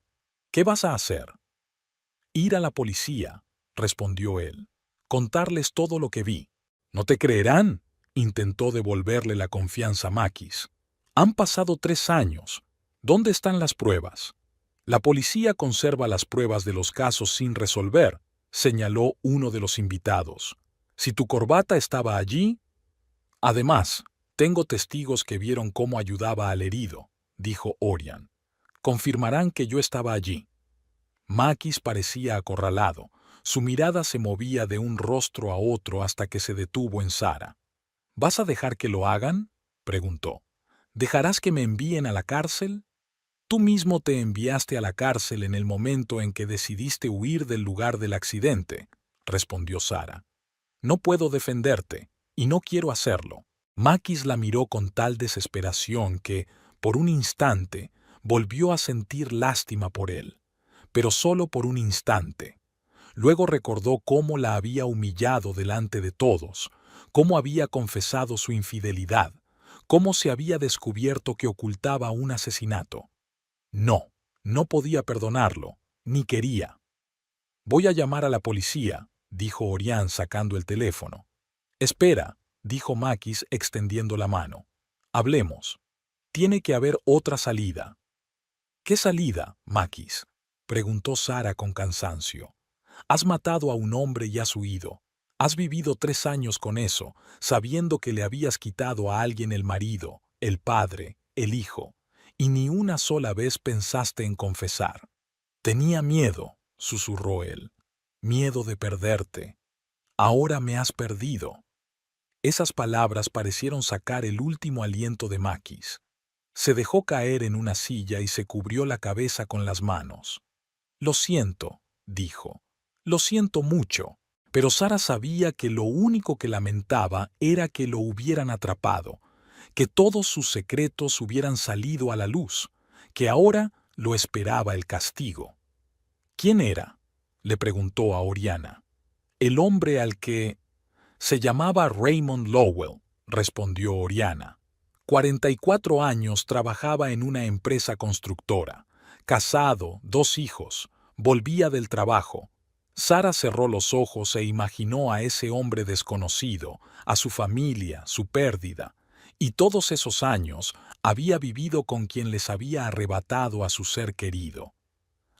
«¿Qué vas a hacer?». «Ir a la policía», respondió él. «Contarles todo lo que vi». «¿No te creerán?», intentó devolverle la confianza Makis. «Han pasado 3 años. ¿Dónde están las pruebas? La policía conserva las pruebas de los casos sin resolver, señaló uno de los invitados. Si tu corbata estaba allí... Además, tengo testigos que vieron cómo ayudaba al herido, dijo Orián. Confirmarán que yo estaba allí. Makis parecía acorralado. Su mirada se movía de un rostro a otro hasta que se detuvo en Sara. ¿Vas a dejar que lo hagan?, preguntó. ¿Dejarás que me envíen a la cárcel? Tú mismo te enviaste a la cárcel en el momento en que decidiste huir del lugar del accidente, respondió Sara. No puedo defenderte, y no quiero hacerlo. Makis la miró con tal desesperación que, por un instante, volvió a sentir lástima por él, pero solo por un instante. Luego recordó cómo la había humillado delante de todos, cómo había confesado su infidelidad, cómo se había descubierto que ocultaba un asesinato. No, no podía perdonarlo, ni quería. Voy a llamar a la policía, dijo Orián sacando el teléfono. Espera, dijo Makis extendiendo la mano. Hablemos. Tiene que haber otra salida. ¿Qué salida, Makis?, preguntó Sara con cansancio. Has matado a un hombre y has huido. Has vivido 3 años con eso, sabiendo que le habías quitado a alguien el marido, el padre, el hijo, y ni una sola vez pensaste en confesar. Tenía miedo, susurró él. Miedo de perderte. Ahora me has perdido. Esas palabras parecieron sacar el último aliento de Makis. Se dejó caer en una silla y se cubrió la cabeza con las manos. Lo siento, dijo. Lo siento mucho. Pero Sara sabía que lo único que lamentaba era que lo hubieran atrapado, que todos sus secretos hubieran salido a la luz, que ahora lo esperaba el castigo. ¿Quién era?, le preguntó a Oriana. El hombre al que... Se llamaba Raymond Lowell, respondió Oriana. 44 años trabajaba en una empresa constructora. Casado, 2 hijos. Volvía del trabajo. Sara cerró los ojos e imaginó a ese hombre desconocido, a su familia, su pérdida. Y todos esos años había vivido con quien les había arrebatado a su ser querido.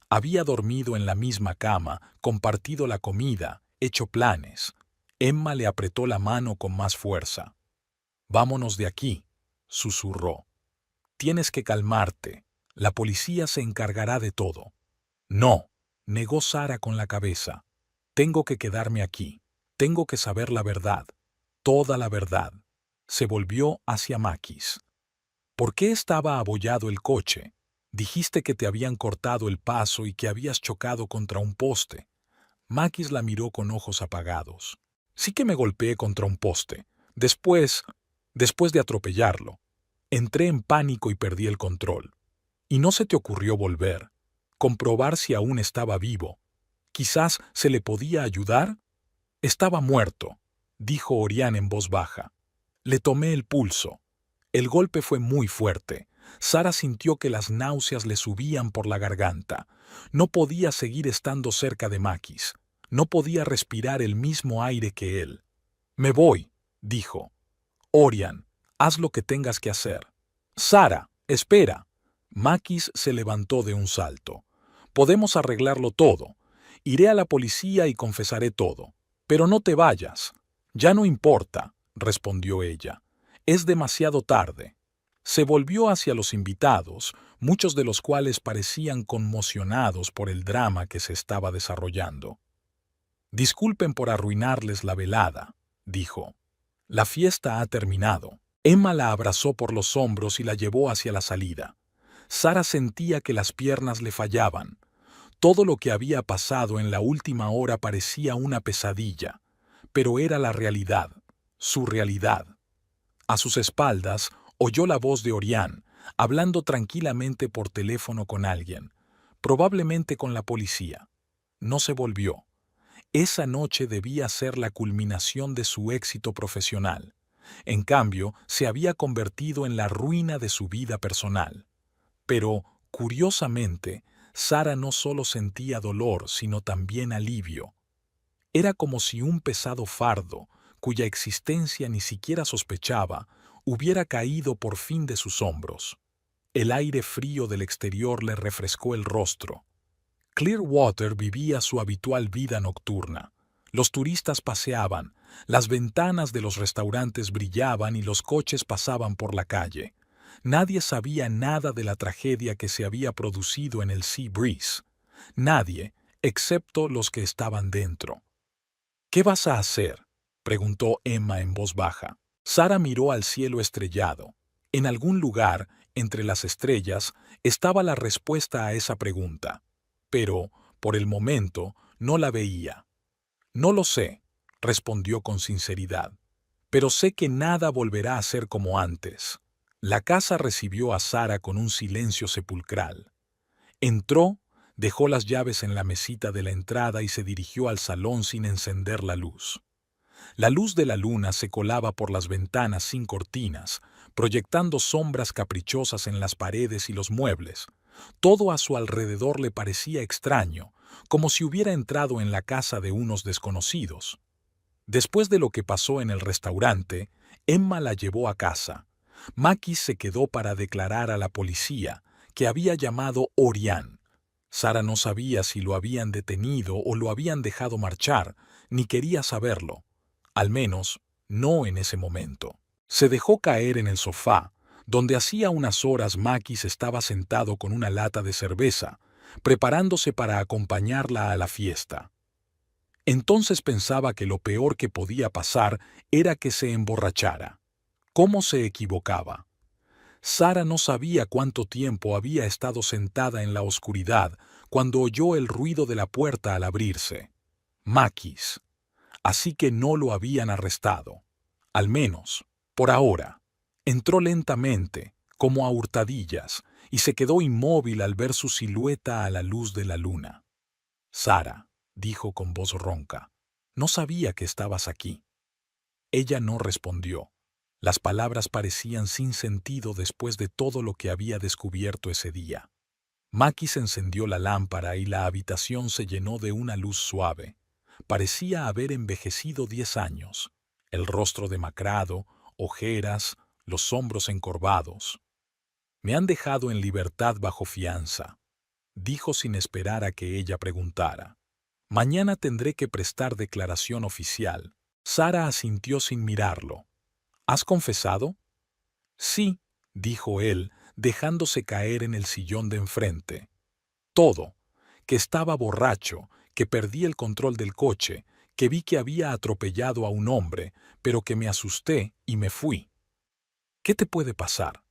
Había dormido en la misma cama, compartido la comida, hecho planes. Emma le apretó la mano con más fuerza. «Vámonos de aquí», susurró. «Tienes que calmarte. La policía se encargará de todo». «No», negó Sara con la cabeza. «Tengo que quedarme aquí. Tengo que saber la verdad. Toda la verdad». Se volvió hacia Makis. «¿Por qué estaba abollado el coche? Dijiste que te habían cortado el paso y que habías chocado contra un poste». Makis la miró con ojos apagados. «Sí que me golpeé contra un poste. Después de atropellarlo. Entré en pánico y perdí el control. Y no se te ocurrió volver, comprobar si aún estaba vivo. Quizás se le podía ayudar». «Estaba muerto», dijo Orián en voz baja. Le tomé el pulso. El golpe fue muy fuerte. Sara sintió que las náuseas le subían por la garganta. No podía seguir estando cerca de Makis. No podía respirar el mismo aire que él. «Me voy», dijo. «Orián, haz lo que tengas que hacer». «Sara, espera». Makis se levantó de un salto. «Podemos arreglarlo todo. Iré a la policía y confesaré todo. Pero no te vayas». «Ya no importa», respondió ella. «Es demasiado tarde». Se volvió hacia los invitados, muchos de los cuales parecían conmocionados por el drama que se estaba desarrollando. «Disculpen por arruinarles la velada», dijo. «La fiesta ha terminado». Emma la abrazó por los hombros y la llevó hacia la salida. Sara sentía que las piernas le fallaban. Todo lo que había pasado en la última hora parecía una pesadilla, pero era la realidad, su realidad. A sus espaldas oyó la voz de Orián, hablando tranquilamente por teléfono con alguien, probablemente con la policía. No se volvió. Esa noche debía ser la culminación de su éxito profesional. En cambio, se había convertido en la ruina de su vida personal. Pero, curiosamente, Sara no solo sentía dolor, sino también alivio. Era como si un pesado fardo, cuya existencia ni siquiera sospechaba, hubiera caído por fin de sus hombros. El aire frío del exterior le refrescó el rostro. Clearwater vivía su habitual vida nocturna. Los turistas paseaban, las ventanas de los restaurantes brillaban y los coches pasaban por la calle. Nadie sabía nada de la tragedia que se había producido en el Sea Breeze. Nadie, excepto los que estaban dentro. ¿Qué vas a hacer?, preguntó Emma en voz baja. Sara miró al cielo estrellado. En algún lugar, entre las estrellas, estaba la respuesta a esa pregunta. Pero, por el momento, no la veía. No lo sé, respondió con sinceridad. Pero sé que nada volverá a ser como antes. La casa recibió a Sara con un silencio sepulcral. Entró, dejó las llaves en la mesita de la entrada y se dirigió al salón sin encender la luz. La luz de la luna se colaba por las ventanas sin cortinas, proyectando sombras caprichosas en las paredes y los muebles. Todo a su alrededor le parecía extraño, como si hubiera entrado en la casa de unos desconocidos. Después de lo que pasó en el restaurante, Emma la llevó a casa. Makis se quedó para declarar a la policía, que había llamado Orián. Sara no sabía si lo habían detenido o lo habían dejado marchar, ni quería saberlo. Al menos, no en ese momento. Se dejó caer en el sofá, donde hacía unas horas Makis estaba sentado con una lata de cerveza, preparándose para acompañarla a la fiesta. Entonces pensaba que lo peor que podía pasar era que se emborrachara. ¿Cómo se equivocaba? Sara no sabía cuánto tiempo había estado sentada en la oscuridad cuando oyó el ruido de la puerta al abrirse. Makis. Así que no lo habían arrestado. Al menos, por ahora. Entró lentamente, como a hurtadillas, y se quedó inmóvil al ver su silueta a la luz de la luna. Sara, dijo con voz ronca, no sabía que estabas aquí. Ella no respondió. Las palabras parecían sin sentido después de todo lo que había descubierto ese día. Makis encendió la lámpara y la habitación se llenó de una luz suave. Parecía haber envejecido 10 años. El rostro demacrado, ojeras, los hombros encorvados. Me han dejado en libertad bajo fianza, dijo sin esperar a que ella preguntara. Mañana tendré que prestar declaración oficial. Sara asintió sin mirarlo. ¿Has confesado? Sí, dijo él, dejándose caer en el sillón de enfrente. Todo, que estaba borracho, que perdí el control del coche, que vi que había atropellado a un hombre, pero que me asusté y me fui. ¿Qué te puede pasar?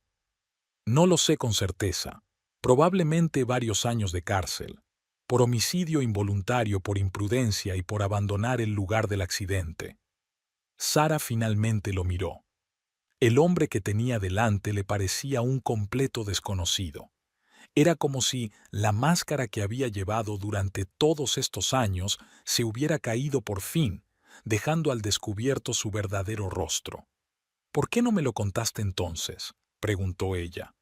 No lo sé con certeza. Probablemente varios años de cárcel. Por homicidio involuntario, por imprudencia y por abandonar el lugar del accidente. Sara finalmente lo miró. El hombre que tenía delante le parecía un completo desconocido. Era como si la máscara que había llevado durante todos estos años se hubiera caído por fin, dejando al descubierto su verdadero rostro. ¿Por qué no me lo contaste entonces?, preguntó ella.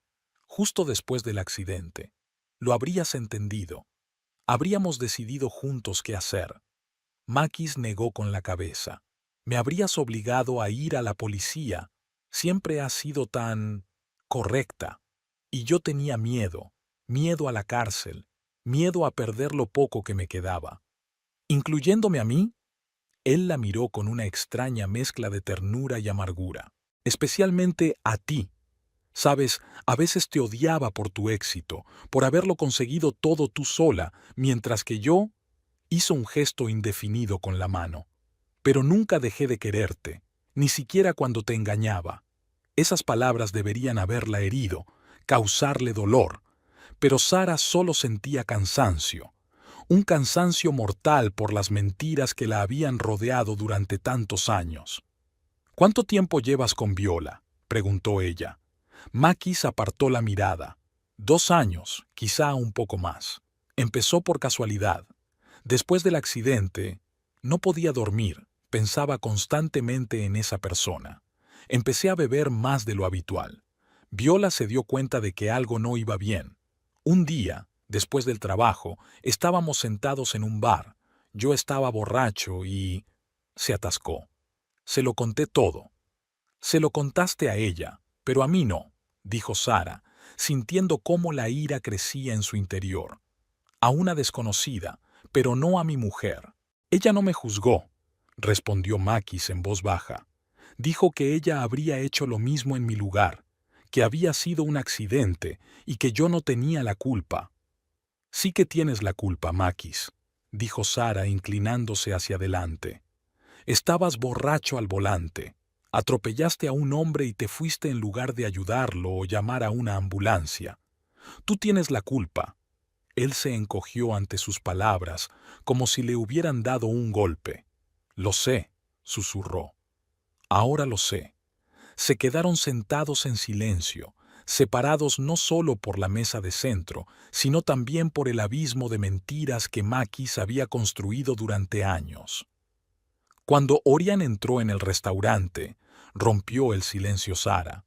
Justo después del accidente. Lo habrías entendido. Habríamos decidido juntos qué hacer. Makis negó con la cabeza. Me habrías obligado a ir a la policía. Siempre has sido tan correcta. Y yo tenía miedo. Miedo a la cárcel, miedo a perder lo poco que me quedaba. ¿Incluyéndome a mí? Él la miró con una extraña mezcla de ternura y amargura. Especialmente a ti. Sabes, a veces te odiaba por tu éxito, por haberlo conseguido todo tú sola, mientras que yo hizo un gesto indefinido con la mano. Pero nunca dejé de quererte, ni siquiera cuando te engañaba. Esas palabras deberían haberla herido, causarle dolor. Pero Sara solo sentía cansancio, un cansancio mortal por las mentiras que la habían rodeado durante tantos años. ¿Cuánto tiempo llevas con Viola?, preguntó ella. Makis apartó la mirada. 2 años, quizá un poco más. Empezó por casualidad. Después del accidente, no podía dormir, pensaba constantemente en esa persona. Empecé a beber más de lo habitual. Viola se dio cuenta de que algo no iba bien. Un día, después del trabajo, estábamos sentados en un bar. Yo estaba borracho y se atascó. Se lo conté todo. Se lo contaste a ella, pero a mí no, dijo Sara, sintiendo cómo la ira crecía en su interior. A una desconocida, pero no a mi mujer. Ella no me juzgó, respondió Makis en voz baja. Dijo que ella habría hecho lo mismo en mi lugar, que había sido un accidente y que yo no tenía la culpa. Sí que tienes la culpa, Makis, dijo Sara inclinándose hacia adelante. Estabas borracho al volante. Atropellaste a un hombre y te fuiste en lugar de ayudarlo o llamar a una ambulancia. Tú tienes la culpa. Él se encogió ante sus palabras, como si le hubieran dado un golpe. Lo sé, susurró. Ahora lo sé. Se quedaron sentados en silencio, separados no solo por la mesa de centro, sino también por el abismo de mentiras que Makis había construido durante años. Cuando Orián entró en el restaurante, rompió el silencio Sara.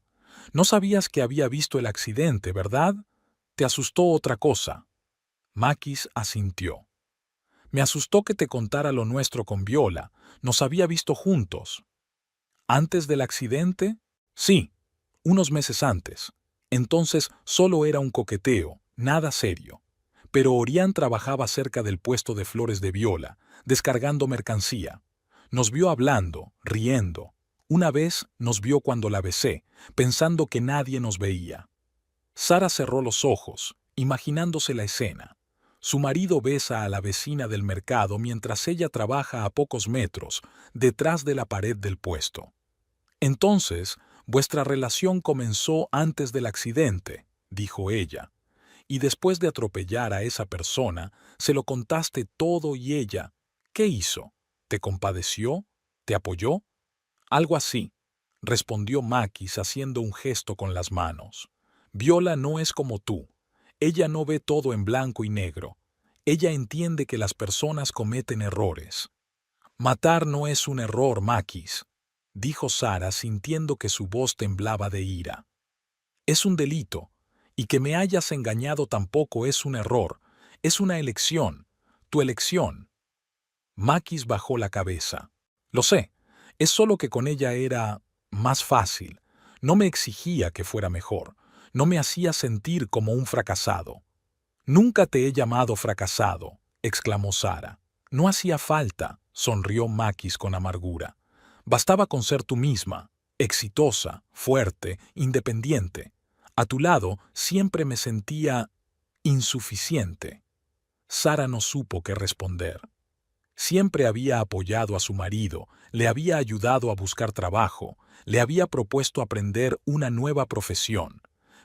No sabías que había visto el accidente, ¿verdad? Te asustó otra cosa. Makis asintió. Me asustó que te contara lo nuestro con Viola. Nos había visto juntos. ¿Antes del accidente? Sí, unos meses antes. Entonces solo era un coqueteo, nada serio. Pero Orián trabajaba cerca del puesto de flores de Viola, descargando mercancía. Nos vio hablando, riendo. Una vez nos vio cuando la besé, pensando que nadie nos veía. Sara cerró los ojos, imaginándose la escena. Su marido besa a la vecina del mercado mientras ella trabaja a pocos metros, detrás de la pared del puesto. Entonces, vuestra relación comenzó antes del accidente, dijo ella, y después de atropellar a esa persona, se lo contaste todo y ella, ¿qué hizo? ¿Te compadeció? ¿Te apoyó? Algo así, respondió Makis haciendo un gesto con las manos. Viola no es como tú. Ella no ve todo en blanco y negro. Ella entiende que las personas cometen errores. Matar no es un error, Makis, dijo Sara sintiendo que su voz temblaba de ira. Es un delito, y que me hayas engañado tampoco es un error, es una elección, tu elección. Makis bajó la cabeza. Lo sé, es solo que con ella era más fácil. No me exigía que fuera mejor, no me hacía sentir como un fracasado. Nunca te he llamado fracasado, exclamó Sara. No hacía falta, sonrió Makis con amargura. Bastaba con ser tú misma, exitosa, fuerte, independiente. A tu lado siempre me sentía insuficiente. Sara no supo qué responder. Siempre había apoyado a su marido, le había ayudado a buscar trabajo, le había propuesto aprender una nueva profesión,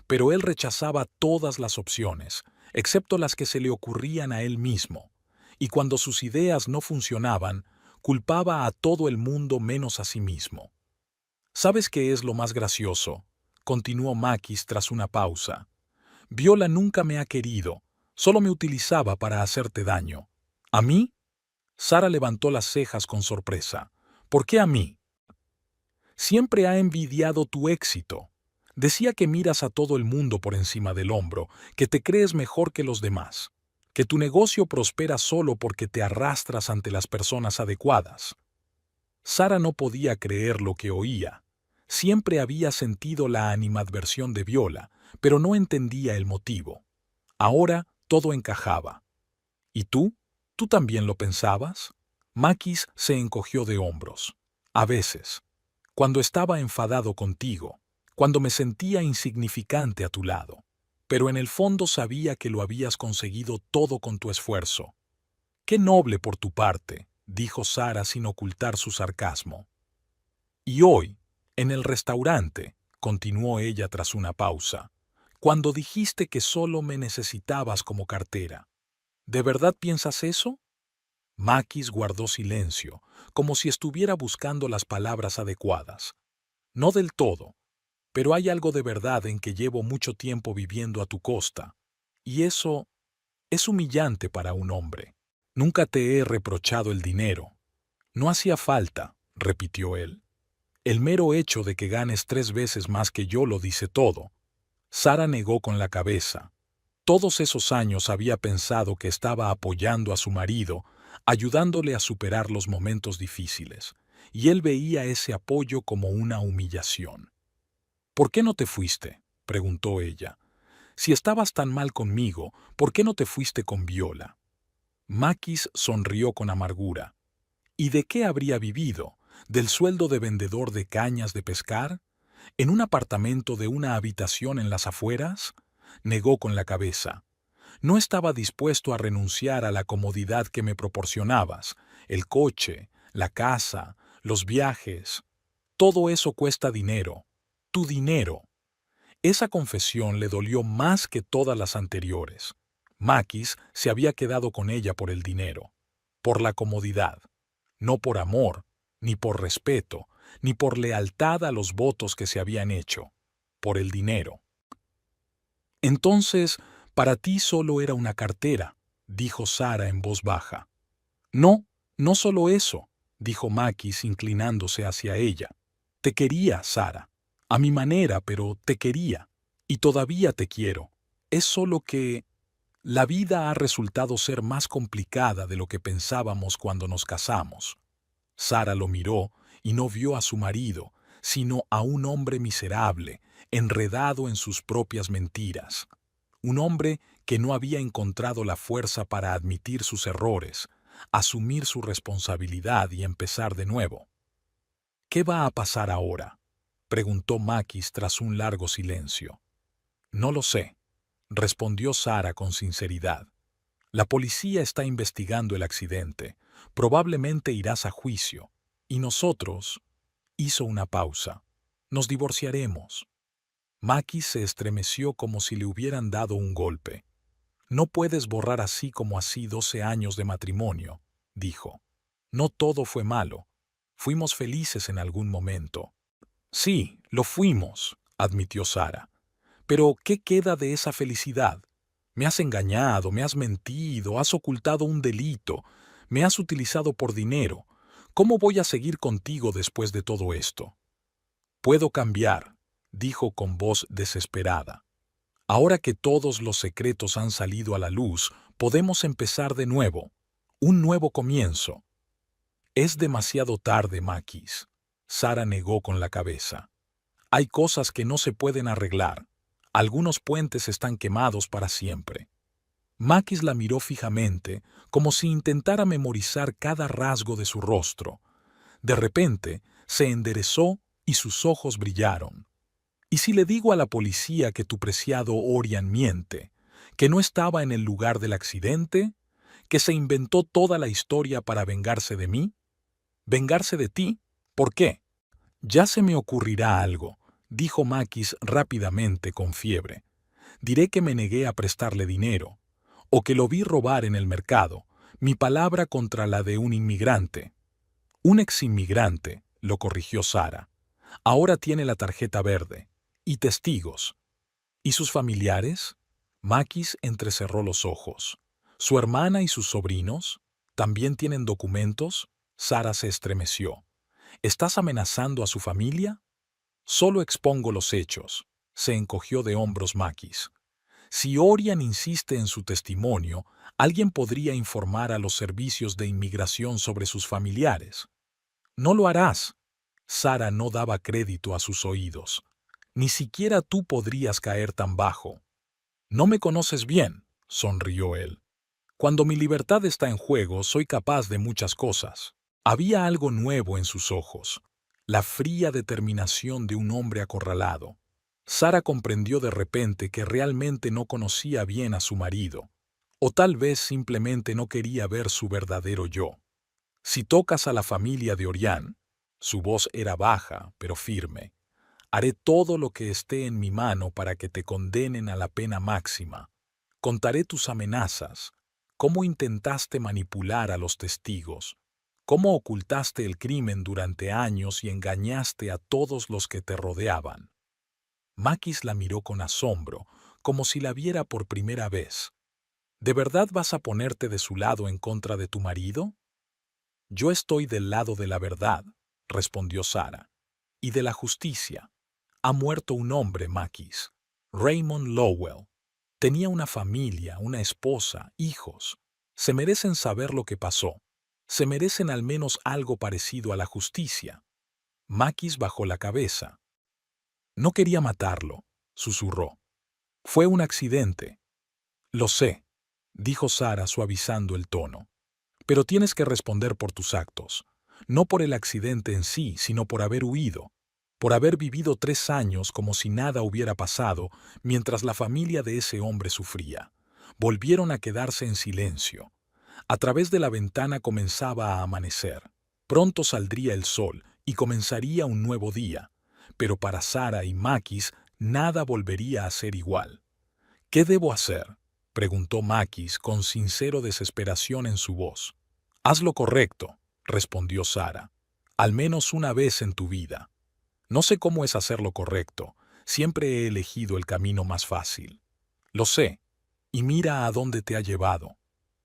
pero él rechazaba todas las opciones, excepto las que se le ocurrían a él mismo, y cuando sus ideas no funcionaban, culpaba a todo el mundo menos a sí mismo. ¿Sabes qué es lo más gracioso?, continuó Makis tras una pausa. Viola nunca me ha querido, solo me utilizaba para hacerte daño. ¿A mí? Sara levantó las cejas con sorpresa. ¿Por qué a mí? Siempre ha envidiado tu éxito. Decía que miras a todo el mundo por encima del hombro, que te crees mejor que los demás, que tu negocio prospera solo porque te arrastras ante las personas adecuadas. Sara no podía creer lo que oía. Siempre había sentido la animadversión de Viola, pero no entendía el motivo. Ahora todo encajaba. ¿Y tú? ¿Tú también lo pensabas? Makis se encogió de hombros. A veces, cuando estaba enfadado contigo, cuando me sentía insignificante a tu lado, pero en el fondo sabía que lo habías conseguido todo con tu esfuerzo. Qué noble por tu parte, dijo Sara sin ocultar su sarcasmo. Y hoy, en el restaurante, continuó ella tras una pausa, cuando dijiste que solo me necesitabas como cartera. ¿De verdad piensas eso? Makis guardó silencio, como si estuviera buscando las palabras adecuadas. No del todo, pero hay algo de verdad en que llevo mucho tiempo viviendo a tu costa, y eso es humillante para un hombre. Nunca te he reprochado el dinero. No hacía falta, repitió él. El mero hecho de que ganes 3 veces más que yo lo dice todo. Sara negó con la cabeza. Todos esos años había pensado que estaba apoyando a su marido, ayudándole a superar los momentos difíciles, y él veía ese apoyo como una humillación. ¿Por qué no te fuiste?, preguntó ella. Si estabas tan mal conmigo, ¿por qué no te fuiste con Viola? Makis sonrió con amargura. ¿Y de qué habría vivido? ¿Del sueldo de vendedor de cañas de pescar? ¿En un apartamento de una habitación en las afueras? Negó con la cabeza. No estaba dispuesto a renunciar a la comodidad que me proporcionabas, el coche, la casa, los viajes. Todo eso cuesta dinero. Tu dinero. Esa confesión le dolió más que todas las anteriores. Makis se había quedado con ella por el dinero, por la comodidad, no por amor, ni por respeto, ni por lealtad a los votos que se habían hecho, por el dinero. Entonces, para ti solo era una cartera, dijo Sara en voz baja. No, no solo eso, dijo Makis inclinándose hacia ella. Te quería, Sara. A mi manera, pero te quería. Y todavía te quiero. Es solo que la vida ha resultado ser más complicada de lo que pensábamos cuando nos casamos. Sara lo miró y no vio a su marido, sino a un hombre miserable, enredado en sus propias mentiras. Un hombre que no había encontrado la fuerza para admitir sus errores, asumir su responsabilidad y empezar de nuevo. ¿Qué va a pasar ahora?, preguntó Makis tras un largo silencio. No lo sé, respondió Sara con sinceridad. La policía está investigando el accidente. Probablemente irás a juicio. Y nosotros, hizo una pausa, nos divorciaremos. Makis se estremeció como si le hubieran dado un golpe. No puedes borrar así como así 12 años de matrimonio, dijo. No todo fue malo. Fuimos felices en algún momento. Sí, lo fuimos, admitió Sara. Pero, ¿qué queda de esa felicidad? Me has engañado, me has mentido, has ocultado un delito, me has utilizado por dinero. ¿Cómo voy a seguir contigo después de todo esto? Puedo cambiar, dijo con voz desesperada. Ahora que todos los secretos han salido a la luz, podemos empezar de nuevo. Un nuevo comienzo. Es demasiado tarde, Makis. Sara negó con la cabeza. Hay cosas que no se pueden arreglar. Algunos puentes están quemados para siempre. Makis la miró fijamente, como si intentara memorizar cada rasgo de su rostro. De repente, se enderezó y sus ojos brillaron. ¿Y si le digo a la policía que tu preciado Orián miente, que no estaba en el lugar del accidente, que se inventó toda la historia para vengarse de mí? ¿Vengarse de ti? ¿Por qué? Ya se me ocurrirá algo, dijo Makis rápidamente con fiebre. Diré que me negué a prestarle dinero, o que lo vi robar en el mercado, mi palabra contra la de un inmigrante. Un exinmigrante, lo corrigió Sara. Ahora tiene la tarjeta verde. Y testigos. ¿Y sus familiares? Makis entrecerró los ojos. ¿Su hermana y sus sobrinos? ¿También tienen documentos? Sara se estremeció. ¿Estás amenazando a su familia? Solo expongo los hechos. Se encogió de hombros Makis. Si Orián insiste en su testimonio, alguien podría informar a los servicios de inmigración sobre sus familiares. No lo harás. Sara no daba crédito a sus oídos. Ni siquiera tú podrías caer tan bajo. No me conoces bien, sonrió él. Cuando mi libertad está en juego, soy capaz de muchas cosas. Había algo nuevo en sus ojos, la fría determinación de un hombre acorralado. Sara comprendió de repente que realmente no conocía bien a su marido, o tal vez simplemente no quería ver su verdadero yo. Si tocas a la familia de Orián, su voz era baja pero firme, haré todo lo que esté en mi mano para que te condenen a la pena máxima. Contaré tus amenazas, cómo intentaste manipular a los testigos, cómo ocultaste el crimen durante años y engañaste a todos los que te rodeaban. Makis la miró con asombro, como si la viera por primera vez. ¿De verdad vas a ponerte de su lado en contra de tu marido? Yo estoy del lado de la verdad, respondió Sara, y de la justicia. Ha muerto un hombre, Makis. Raymond Lowell. Tenía una familia, una esposa, hijos. Se merecen saber lo que pasó. Se merecen al menos algo parecido a la justicia. Makis bajó la cabeza. No quería matarlo, susurró. Fue un accidente. Lo sé, dijo Sara suavizando el tono. Pero tienes que responder por tus actos. No por el accidente en sí, sino por haber huido. Por haber vivido 3 años como si nada hubiera pasado mientras la familia de ese hombre sufría. Volvieron a quedarse en silencio. A través de la ventana comenzaba a amanecer. Pronto saldría el sol y comenzaría un nuevo día. Pero para Sara y Makis nada volvería a ser igual. ¿Qué debo hacer?, preguntó Makis con sincero desesperación en su voz. Haz lo correcto, respondió Sara. Al menos una vez en tu vida. No sé cómo es hacer lo correcto. Siempre he elegido el camino más fácil. Lo sé. Y mira a dónde te ha llevado.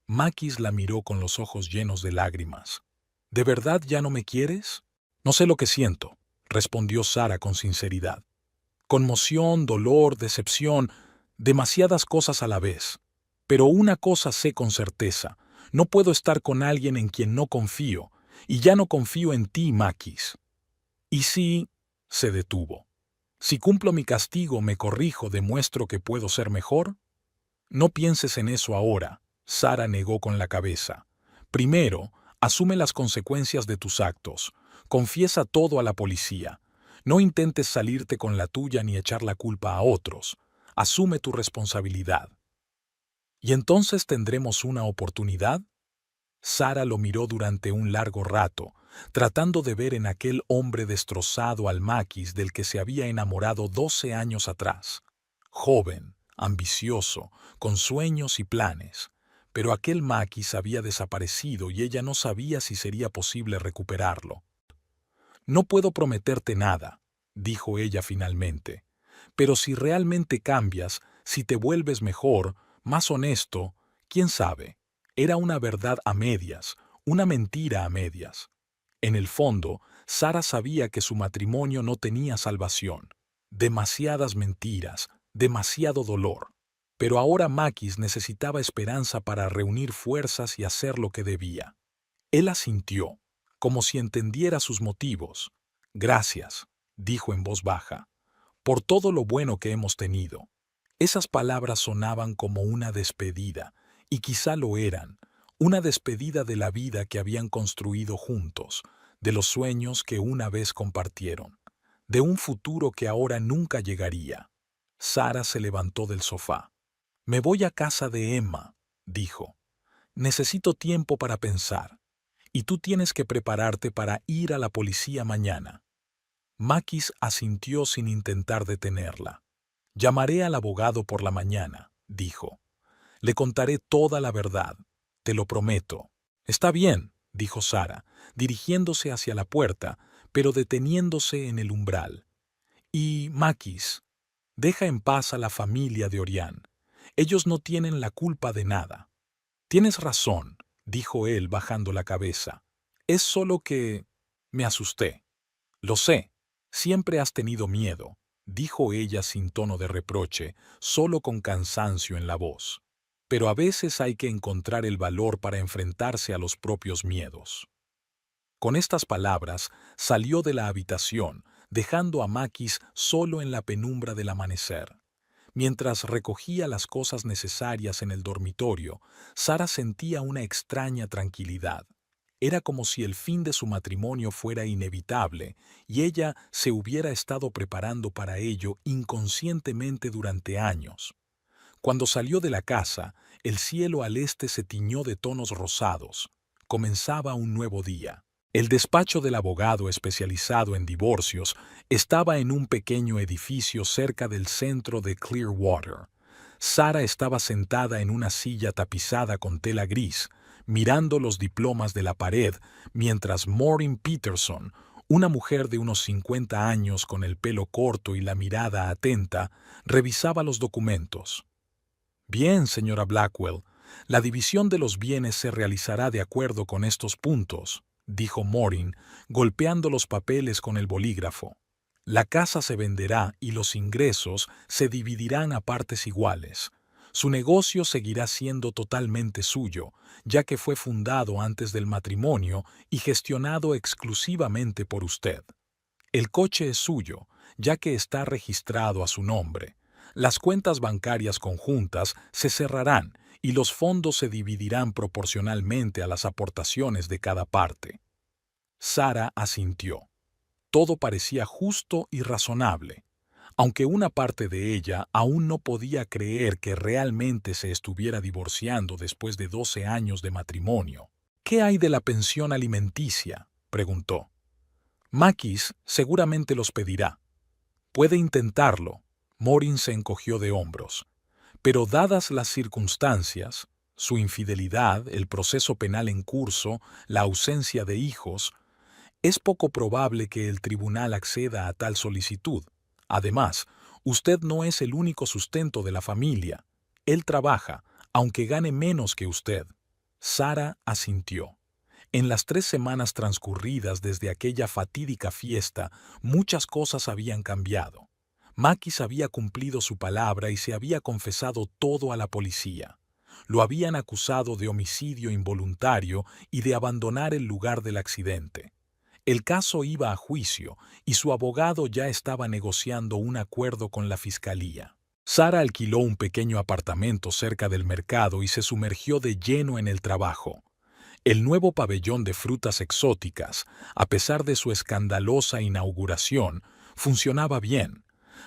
Makis la miró con los ojos llenos de lágrimas. ¿De verdad ya no me quieres? No sé lo que siento, respondió Sara con sinceridad. Conmoción, dolor, decepción, demasiadas cosas a la vez. Pero una cosa sé con certeza, no puedo estar con alguien en quien no confío, y ya no confío en ti, Makis. ¿Y si...? Se detuvo. Si cumplo mi castigo, me corrijo, demuestro que puedo ser mejor? No pienses en eso ahora, Sara negó con la cabeza. Primero, asume las consecuencias de tus actos. Confiesa todo a la policía. No intentes salirte con la tuya ni echar la culpa a otros. Asume tu responsabilidad. ¿Y entonces tendremos una oportunidad? Sara lo miró durante un largo rato, tratando de ver en aquel hombre destrozado al Makis del que se había enamorado 12 años atrás. Joven, ambicioso, con sueños y planes. Pero aquel Makis había desaparecido y ella no sabía si sería posible recuperarlo. No puedo prometerte nada, dijo ella finalmente. Pero si realmente cambias, si te vuelves mejor, más honesto, quién sabe. Era una verdad a medias, una mentira a medias. En el fondo, Sara sabía que su matrimonio no tenía salvación. Demasiadas mentiras, demasiado dolor. Pero ahora Makis necesitaba esperanza para reunir fuerzas y hacer lo que debía. Él asintió, como si entendiera sus motivos. Gracias, dijo en voz baja, por todo lo bueno que hemos tenido. Esas palabras sonaban como una despedida, y quizá lo eran, una despedida de la vida que habían construido juntos, de los sueños que una vez compartieron, de un futuro que ahora nunca llegaría. Sara se levantó del sofá. Me voy a casa de Emma, dijo. Necesito tiempo para pensar, y tú tienes que prepararte para ir a la policía mañana. Makis asintió sin intentar detenerla. Llamaré al abogado por la mañana, dijo. Le contaré toda la verdad, te lo prometo. Está bien, dijo Sara, dirigiéndose hacia la puerta, pero deteniéndose en el umbral. Y, Makis, deja en paz a la familia de Orián. Ellos no tienen la culpa de nada. Tienes razón, dijo él bajando la cabeza. Es solo que... me asusté. Lo sé, siempre has tenido miedo, dijo ella sin tono de reproche, solo con cansancio en la voz. Pero a veces hay que encontrar el valor para enfrentarse a los propios miedos. Con estas palabras salió de la habitación, dejando a Makis solo en la penumbra del amanecer. Mientras recogía las cosas necesarias en el dormitorio, Sara sentía una extraña tranquilidad. Era como si el fin de su matrimonio fuera inevitable y ella se hubiera estado preparando para ello inconscientemente durante años. Cuando salió de la casa, el cielo al este se tiñó de tonos rosados. Comenzaba un nuevo día. El despacho del abogado especializado en divorcios estaba en un pequeño edificio cerca del centro de Clearwater. Sara estaba sentada en una silla tapizada con tela gris, mirando los diplomas de la pared, mientras Maureen Peterson, una mujer de unos 50 años con el pelo corto y la mirada atenta, revisaba los documentos. Bien, señora Blackwell, la división de los bienes se realizará de acuerdo con estos puntos, dijo Maureen, golpeando los papeles con el bolígrafo. La casa se venderá y los ingresos se dividirán a partes iguales. Su negocio seguirá siendo totalmente suyo, ya que fue fundado antes del matrimonio y gestionado exclusivamente por usted. El coche es suyo, ya que está registrado a su nombre. Las cuentas bancarias conjuntas se cerrarán y los fondos se dividirán proporcionalmente a las aportaciones de cada parte. Sara asintió. Todo parecía justo y razonable, aunque una parte de ella aún no podía creer que realmente se estuviera divorciando después de 12 años de matrimonio. ¿Qué hay de la pensión alimenticia?, preguntó. Makis seguramente los pedirá. Puede intentarlo. Morin se encogió de hombros. Pero dadas las circunstancias, su infidelidad, el proceso penal en curso, la ausencia de hijos, es poco probable que el tribunal acceda a tal solicitud. Además, usted no es el único sustento de la familia. Él trabaja, aunque gane menos que usted. Sara asintió. En las 3 semanas transcurridas desde aquella fatídica fiesta, muchas cosas habían cambiado. Makis había cumplido su palabra y se había confesado todo a la policía. Lo habían acusado de homicidio involuntario y de abandonar el lugar del accidente. El caso iba a juicio y su abogado ya estaba negociando un acuerdo con la fiscalía. Sara alquiló un pequeño apartamento cerca del mercado y se sumergió de lleno en el trabajo. El nuevo pabellón de frutas exóticas, a pesar de su escandalosa inauguración, funcionaba bien.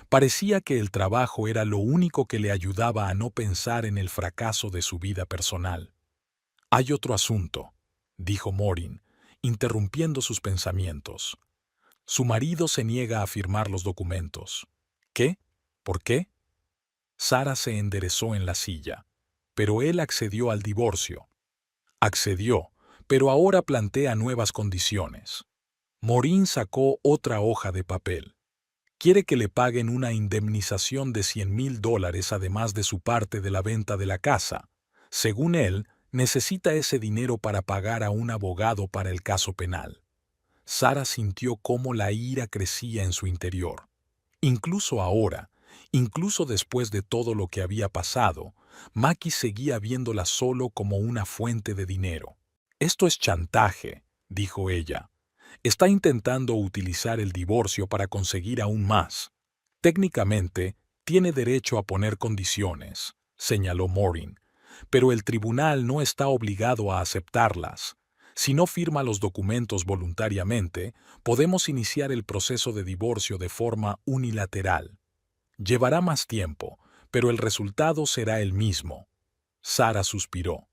Parecía que el trabajo era lo único que le ayudaba a no pensar en el fracaso de su vida personal. «Hay otro asunto», dijo Morin, interrumpiendo sus pensamientos. Su marido se niega a firmar los documentos. ¿Qué? ¿Por qué? Sara se enderezó en la silla. Pero él accedió al divorcio. Accedió, pero ahora plantea nuevas condiciones. Morin sacó otra hoja de papel. Quiere que le paguen una indemnización de $100,000 además de su parte de la venta de la casa. Según él, necesita ese dinero para pagar a un abogado para el caso penal. Sara sintió cómo la ira crecía en su interior. Incluso ahora, incluso después de todo lo que había pasado, Makis seguía viéndola solo como una fuente de dinero. «Esto es chantaje», dijo ella. «Está intentando utilizar el divorcio para conseguir aún más. Técnicamente, tiene derecho a poner condiciones», señaló Morin, «pero el tribunal no está obligado a aceptarlas. Si no firma los documentos voluntariamente, podemos iniciar el proceso de divorcio de forma unilateral. Llevará más tiempo, pero el resultado será el mismo». Sara suspiró.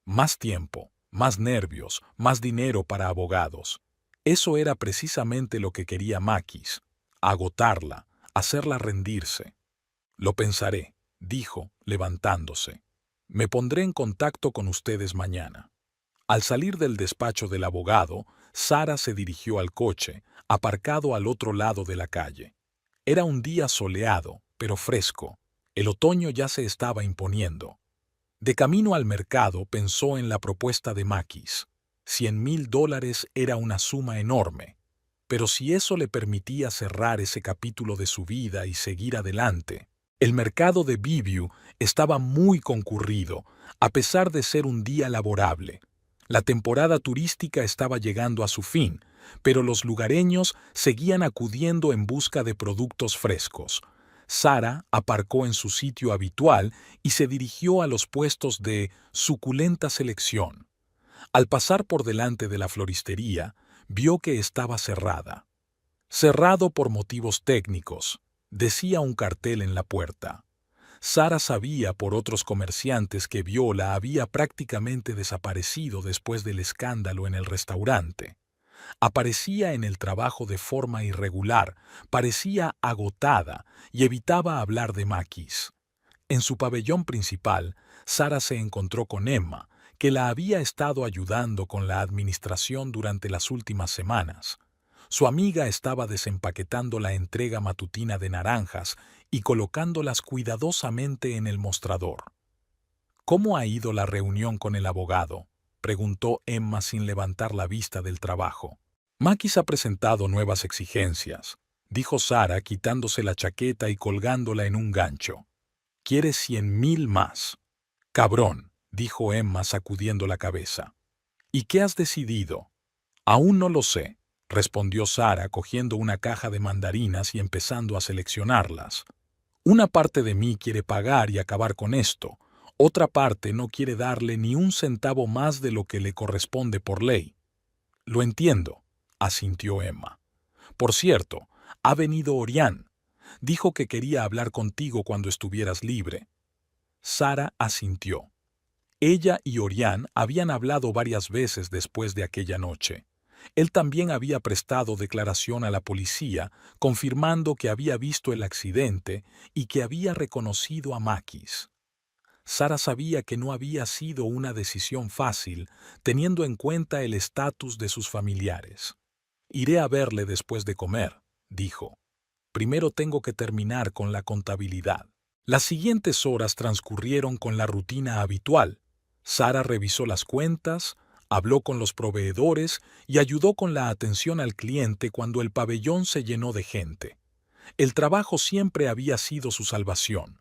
Más tiempo, más nervios, más dinero para abogados. Eso era precisamente lo que quería Makis, agotarla, hacerla rendirse. «Lo pensaré», dijo, levantándose. «Me pondré en contacto con ustedes mañana». Al salir del despacho del abogado, Sara se dirigió al coche, aparcado al otro lado de la calle. Era un día soleado, pero fresco. El otoño ya se estaba imponiendo. De camino al mercado pensó en la propuesta de Makis. $100,000 era una suma enorme. Pero si eso le permitía cerrar ese capítulo de su vida y seguir adelante. El mercado de Bibiu estaba muy concurrido, a pesar de ser un día laborable. La temporada turística estaba llegando a su fin, pero los lugareños seguían acudiendo en busca de productos frescos. Sara aparcó en su sitio habitual y se dirigió a los puestos de suculenta selección. Al pasar por delante de la floristería, vio que estaba cerrada. «Cerrado por motivos técnicos», decía un cartel en la puerta. Sara sabía por otros comerciantes que Viola había prácticamente desaparecido después del escándalo en el restaurante. Aparecía en el trabajo de forma irregular, parecía agotada y evitaba hablar de Makis. En su pabellón principal, Sara se encontró con Emma, que la había estado ayudando con la administración durante las últimas semanas. Su amiga estaba desempaquetando la entrega matutina de naranjas y colocándolas cuidadosamente en el mostrador. «¿Cómo ha ido la reunión con el abogado?», preguntó Emma sin levantar la vista del trabajo. «Makis ha presentado nuevas exigencias», dijo Sara quitándose la chaqueta y colgándola en un gancho. «Quiere 100,000 más». «Cabrón», dijo Emma sacudiendo la cabeza. «¿Y qué has decidido?» «Aún no lo sé», respondió Sara cogiendo una caja de mandarinas y empezando a seleccionarlas. Una parte de mí quiere pagar y acabar con esto. Otra parte no quiere darle ni un centavo más de lo que le corresponde por ley. Lo entiendo, asintió Emma. Por cierto, ha venido Orián. Dijo que quería hablar contigo cuando estuvieras libre. Sara asintió. Ella y Orián habían hablado varias veces después de aquella noche. Él también había prestado declaración a la policía, confirmando que había visto el accidente y que había reconocido a Makis. Sara sabía que no había sido una decisión fácil, teniendo en cuenta el estatus de sus familiares. Iré a verle después de comer, dijo. Primero tengo que terminar con la contabilidad. Las siguientes horas transcurrieron con la rutina habitual. Sara revisó las cuentas, habló con los proveedores y ayudó con la atención al cliente cuando el pabellón se llenó de gente. El trabajo siempre había sido su salvación,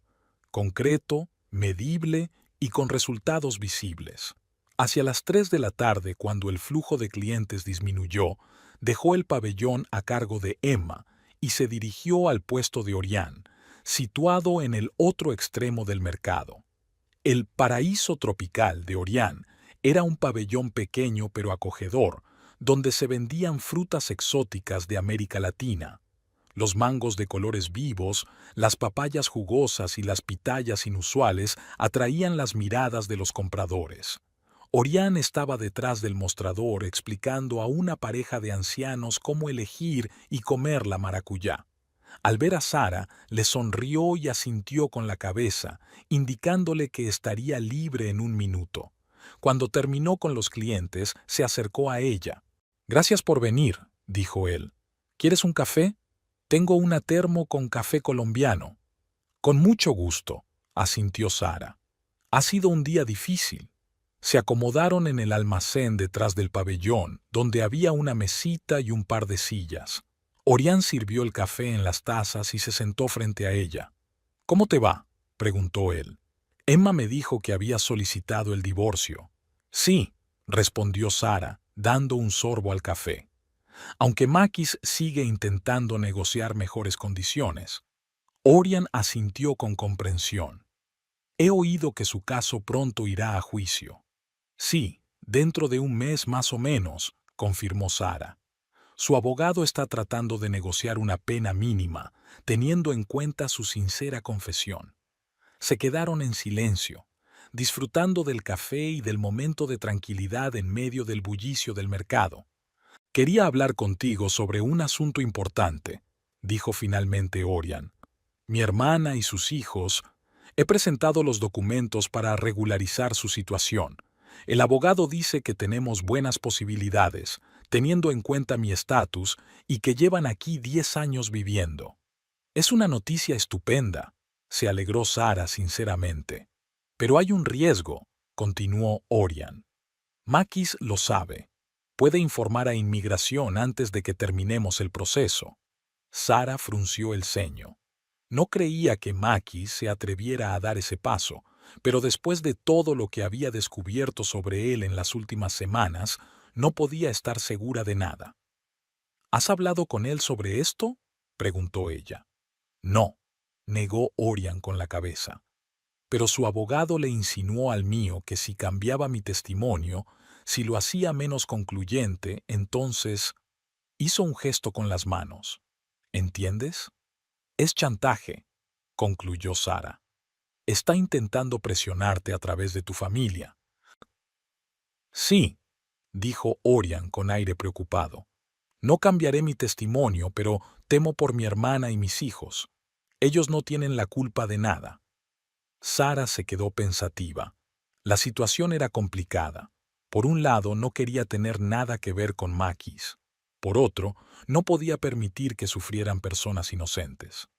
concreto, medible y con resultados visibles. Hacia las 3 de la tarde, cuando el flujo de clientes disminuyó, dejó el pabellón a cargo de Emma y se dirigió al puesto de Orián, situado en el otro extremo del mercado. El paraíso tropical de Orián era un pabellón pequeño pero acogedor, donde se vendían frutas exóticas de América Latina. Los mangos de colores vivos, las papayas jugosas y las pitayas inusuales atraían las miradas de los compradores. Orián estaba detrás del mostrador explicando a una pareja de ancianos cómo elegir y comer la maracuyá. Al ver a Sara, le sonrió y asintió con la cabeza, indicándole que estaría libre en un minuto. Cuando terminó con los clientes, se acercó a ella. «Gracias por venir», dijo él. «¿Quieres un café? Tengo una termo con café colombiano». «Con mucho gusto», asintió Sara. «Ha sido un día difícil». Se acomodaron en el almacén detrás del pabellón, donde había una mesita y un par de sillas. Orián sirvió el café en las tazas y se sentó frente a ella. «¿Cómo te va?», preguntó él. «Emma me dijo que había solicitado el divorcio». «Sí», respondió Sara, dando un sorbo al café. «Aunque Makis sigue intentando negociar mejores condiciones». Orián asintió con comprensión. «He oído que su caso pronto irá a juicio». «Sí, dentro de un mes más o menos», confirmó Sara. Su abogado está tratando de negociar una pena mínima, teniendo en cuenta su sincera confesión. Se quedaron en silencio, disfrutando del café y del momento de tranquilidad en medio del bullicio del mercado. «Quería hablar contigo sobre un asunto importante», dijo finalmente Orián. «Mi hermana y sus hijos. He presentado los documentos para regularizar su situación. El abogado dice que tenemos buenas posibilidades, teniendo en cuenta mi estatus y que llevan aquí 10 años viviendo». «Es una noticia estupenda», se alegró Sara sinceramente. «Pero hay un riesgo», continuó Orián. «Makis lo sabe. Puede informar a inmigración antes de que terminemos el proceso». Sara frunció el ceño. No creía que Makis se atreviera a dar ese paso, pero después de todo lo que había descubierto sobre él en las últimas semanas, no podía estar segura de nada. «¿Has hablado con él sobre esto?», preguntó ella. «No», negó Orián con la cabeza. «Pero su abogado le insinuó al mío que si cambiaba mi testimonio, si lo hacía menos concluyente, entonces…» Hizo un gesto con las manos. «¿Entiendes? Es chantaje», concluyó Sara. «Está intentando presionarte a través de tu familia». «Sí», dijo Orián con aire preocupado. «No cambiaré mi testimonio, pero temo por mi hermana y mis hijos. Ellos no tienen la culpa de nada». Sara se quedó pensativa. La situación era complicada. Por un lado, no quería tener nada que ver con Makis. Por otro, no podía permitir que sufrieran personas inocentes.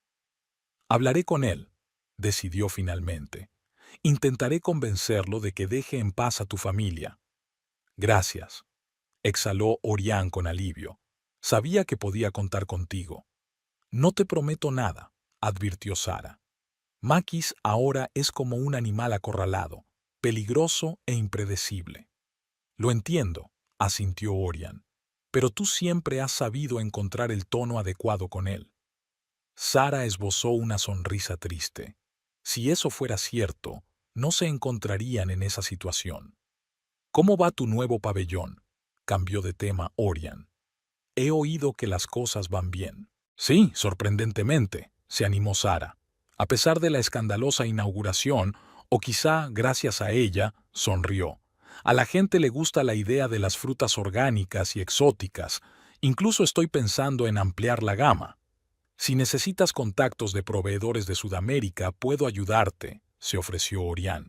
«Hablaré con él», decidió finalmente. «Intentaré convencerlo de que deje en paz a tu familia». «Gracias», exhaló Orián con alivio. «Sabía que podía contar contigo». «No te prometo nada», advirtió Sara. «Makis ahora es como un animal acorralado, peligroso e impredecible». «Lo entiendo», asintió Orián. «Pero tú siempre has sabido encontrar el tono adecuado con él». Sara esbozó una sonrisa triste. Si eso fuera cierto, no se encontrarían en esa situación. ¿Cómo va tu nuevo pabellón? Cambió de tema Orián. He oído que las cosas van bien. Sí, sorprendentemente, se animó Sara. A pesar de la escandalosa inauguración, o quizá gracias a ella, sonrió. A la gente le gusta la idea de las frutas orgánicas y exóticas. Incluso estoy pensando en ampliar la gama. Si necesitas contactos de proveedores de Sudamérica, puedo ayudarte, se ofreció Orián.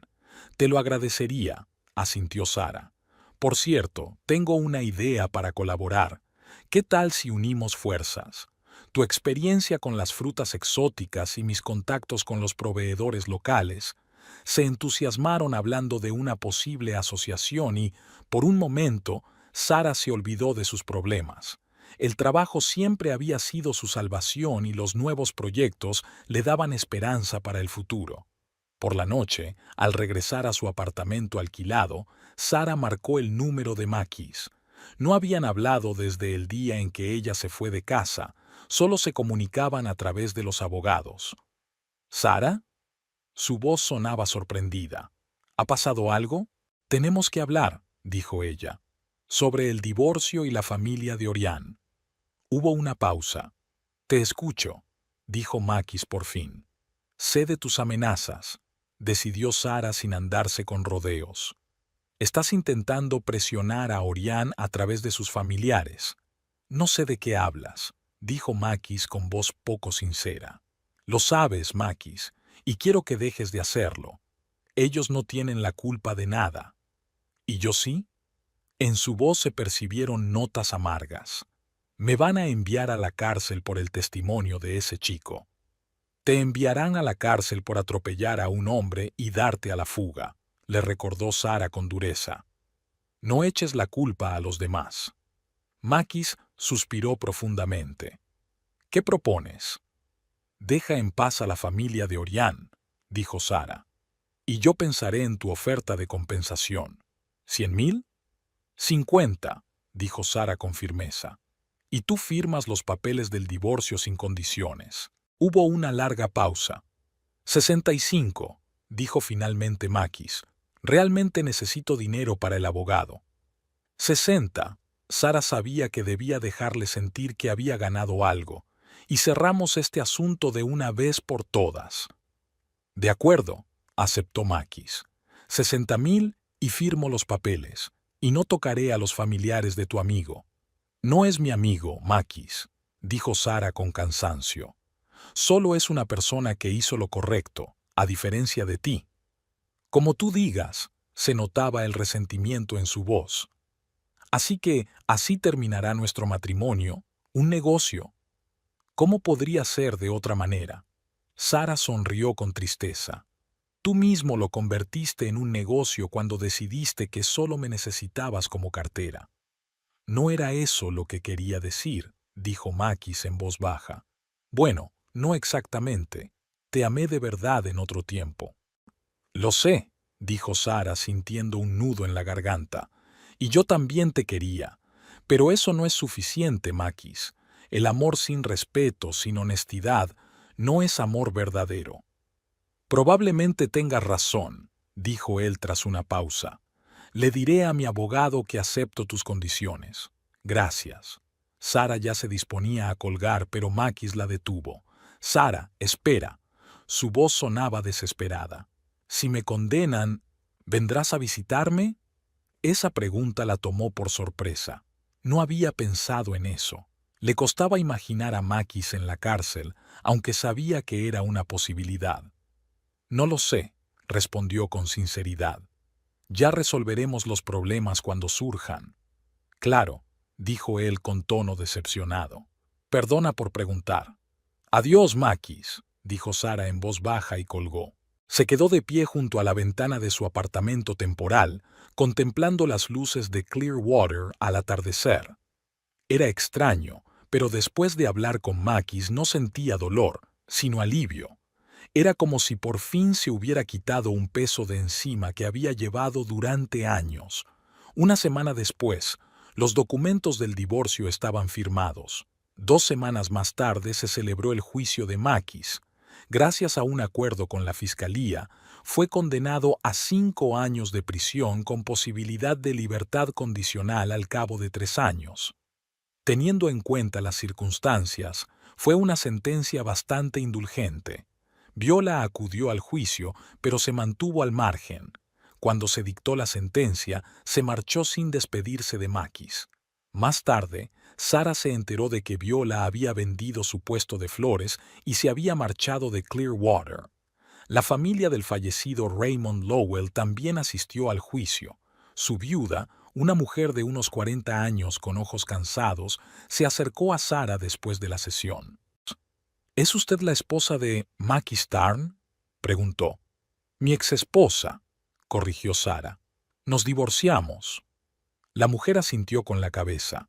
Te lo agradecería, asintió Sara. Por cierto, tengo una idea para colaborar. ¿Qué tal si unimos fuerzas? Tu experiencia con las frutas exóticas y mis contactos con los proveedores locales se entusiasmaron hablando de una posible asociación y, por un momento, Sara se olvidó de sus problemas. El trabajo siempre había sido su salvación y los nuevos proyectos le daban esperanza para el futuro. Por la noche, al regresar a su apartamento alquilado, Sara marcó el número de Makis. No habían hablado desde el día en que ella se fue de casa, solo se comunicaban a través de los abogados. ¿Sara? Su voz sonaba sorprendida. ¿Ha pasado algo? Tenemos que hablar, dijo ella, sobre el divorcio y la familia de Orián. Hubo una pausa. Te escucho, dijo Makis por fin. Sé de tus amenazas, decidió Sara sin andarse con rodeos. Estás intentando presionar a Orián a través de sus familiares. No sé de qué hablas, dijo Makis con voz poco sincera. Lo sabes, Makis, y quiero que dejes de hacerlo. Ellos no tienen la culpa de nada. ¿Y yo sí? En su voz se percibieron notas amargas. Me van a enviar a la cárcel por el testimonio de ese chico. Te enviarán a la cárcel por atropellar a un hombre y darte a la fuga, le recordó Sara con dureza. No eches la culpa a los demás. Makis suspiró profundamente. ¿Qué propones? Deja en paz a la familia de Orián, dijo Sara. Y yo pensaré en tu oferta de compensación. ¿100,000? 50, dijo Sara con firmeza. Y tú firmas los papeles del divorcio sin condiciones. Hubo una larga pausa. 65, dijo finalmente Makis. Realmente necesito dinero para el abogado. 60. Sara sabía que debía dejarle sentir que había ganado algo, y cerramos este asunto de una vez por todas. De acuerdo, aceptó Makis. 60,000 y firmo los papeles, y no tocaré a los familiares de tu amigo. No es mi amigo, Makis, dijo Sara con cansancio. Solo es una persona que hizo lo correcto, a diferencia de ti. Como tú digas, se notaba el resentimiento en su voz. Así que así terminará nuestro matrimonio, un negocio. ¿Cómo podría ser de otra manera? Sara sonrió con tristeza. Tú mismo lo convertiste en un negocio cuando decidiste que solo me necesitabas como cartera. No era eso lo que quería decir, dijo Makis en voz baja. Bueno, no exactamente. Te amé de verdad en otro tiempo. Lo sé, dijo Sara sintiendo un nudo en la garganta. Y yo también te quería. Pero eso no es suficiente, Makis. El amor sin respeto, sin honestidad, no es amor verdadero. Probablemente tengas razón, dijo él tras una pausa. Le diré a mi abogado que acepto tus condiciones. Gracias. Sara ya se disponía a colgar, pero Makis la detuvo. Sara, espera. Su voz sonaba desesperada. Si me condenan, ¿vendrás a visitarme? Esa pregunta la tomó por sorpresa. No había pensado en eso. Le costaba imaginar a Makis en la cárcel, aunque sabía que era una posibilidad. No lo sé, respondió con sinceridad. Ya resolveremos los problemas cuando surjan. Claro, dijo él con tono decepcionado. Perdona por preguntar. Adiós, Makis, dijo Sara en voz baja y colgó. Se quedó de pie junto a la ventana de su apartamento temporal, contemplando las luces de Clearwater al atardecer. Era extraño, pero después de hablar con Makis no sentía dolor, sino alivio. Era como si por fin se hubiera quitado un peso de encima que había llevado durante años. Una semana después, los documentos del divorcio estaban firmados. 2 semanas más tarde se celebró el juicio de Makis. Gracias a un acuerdo con la fiscalía, fue condenado a 5 años de prisión con posibilidad de libertad condicional al cabo de 3 años. Teniendo en cuenta las circunstancias, fue una sentencia bastante indulgente. Viola acudió al juicio, pero se mantuvo al margen. Cuando se dictó la sentencia, se marchó sin despedirse de Makis. Más tarde, Sara se enteró de que Viola había vendido su puesto de flores y se había marchado de Clearwater. La familia del fallecido Raymond Lowell también asistió al juicio. Su viuda, una mujer de unos 40 años con ojos cansados, se acercó a Sara después de la sesión. ¿Es usted la esposa de Makis Tarn?, preguntó. Mi exesposa, corrigió Sara. Nos divorciamos. La mujer asintió con la cabeza.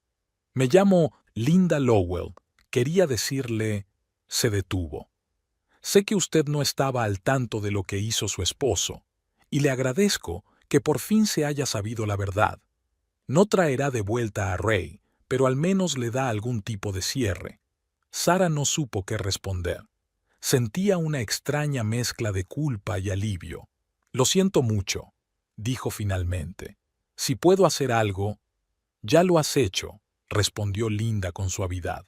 Me llamo Linda Lowell. Quería decirle... Se detuvo. Sé que usted no estaba al tanto de lo que hizo su esposo, y le agradezco que por fin se haya sabido la verdad. No traerá de vuelta a Ray, pero al menos le da algún tipo de cierre. Sara no supo qué responder. Sentía una extraña mezcla de culpa y alivio. Lo siento mucho, dijo finalmente. Si puedo hacer algo... Ya lo has hecho, respondió Linda con suavidad.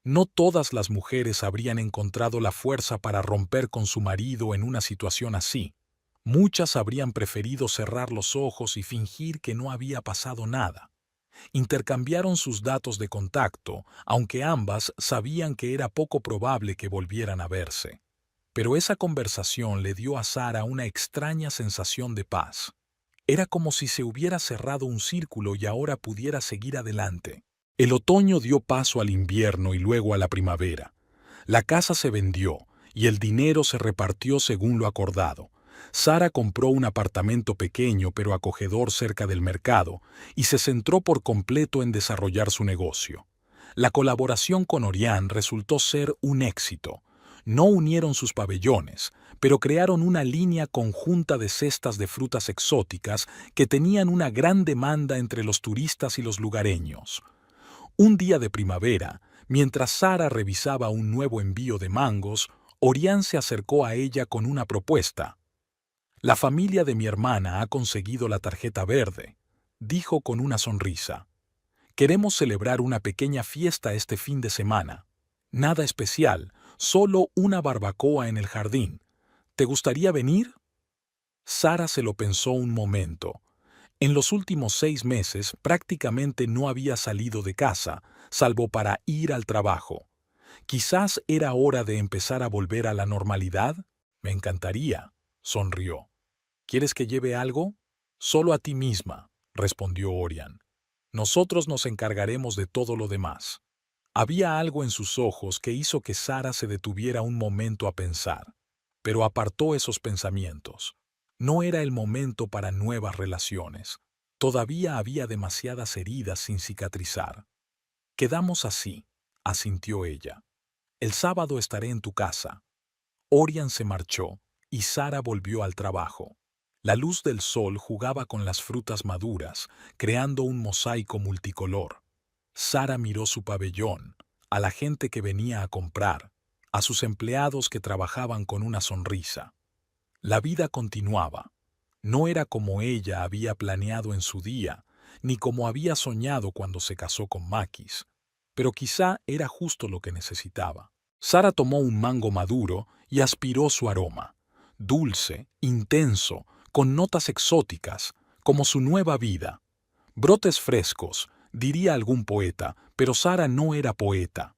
No todas las mujeres habrían encontrado la fuerza para romper con su marido en una situación así. Muchas habrían preferido cerrar los ojos y fingir que no había pasado nada. Intercambiaron sus datos de contacto, aunque ambas sabían que era poco probable que volvieran a verse. Pero esa conversación le dio a Sara una extraña sensación de paz. Era como si se hubiera cerrado un círculo y ahora pudiera seguir adelante. El otoño dio paso al invierno y luego a la primavera. La casa se vendió y el dinero se repartió según lo acordado. Sara compró un apartamento pequeño pero acogedor cerca del mercado y se centró por completo en desarrollar su negocio. La colaboración con Orián resultó ser un éxito. No unieron sus pabellones, pero crearon una línea conjunta de cestas de frutas exóticas que tenían una gran demanda entre los turistas y los lugareños. Un día de primavera, mientras Sara revisaba un nuevo envío de mangos, Orián se acercó a ella con una propuesta. La familia de mi hermana ha conseguido la tarjeta verde, dijo con una sonrisa. Queremos celebrar una pequeña fiesta este fin de semana. Nada especial, solo una barbacoa en el jardín. ¿Te gustaría venir? Sara se lo pensó un momento. En los últimos 6 meses prácticamente no había salido de casa, salvo para ir al trabajo. Quizás era hora de empezar a volver a la normalidad. Me encantaría, sonrió. ¿Quieres que lleve algo? Solo a ti misma, respondió Orián. Nosotros nos encargaremos de todo lo demás. Había algo en sus ojos que hizo que Sara se detuviera un momento a pensar, pero apartó esos pensamientos. No era el momento para nuevas relaciones. Todavía había demasiadas heridas sin cicatrizar. Quedamos así, asintió ella. El sábado estaré en tu casa. Orián se marchó y Sara volvió al trabajo. La luz del sol jugaba con las frutas maduras, creando un mosaico multicolor. Sara miró su pabellón, a la gente que venía a comprar, a sus empleados que trabajaban con una sonrisa. La vida continuaba. No era como ella había planeado en su día, ni como había soñado cuando se casó con Makis, pero quizá era justo lo que necesitaba. Sara tomó un mango maduro y aspiró su aroma, dulce, intenso, con notas exóticas, como su nueva vida. Brotes frescos, diría algún poeta, pero Sara no era poeta.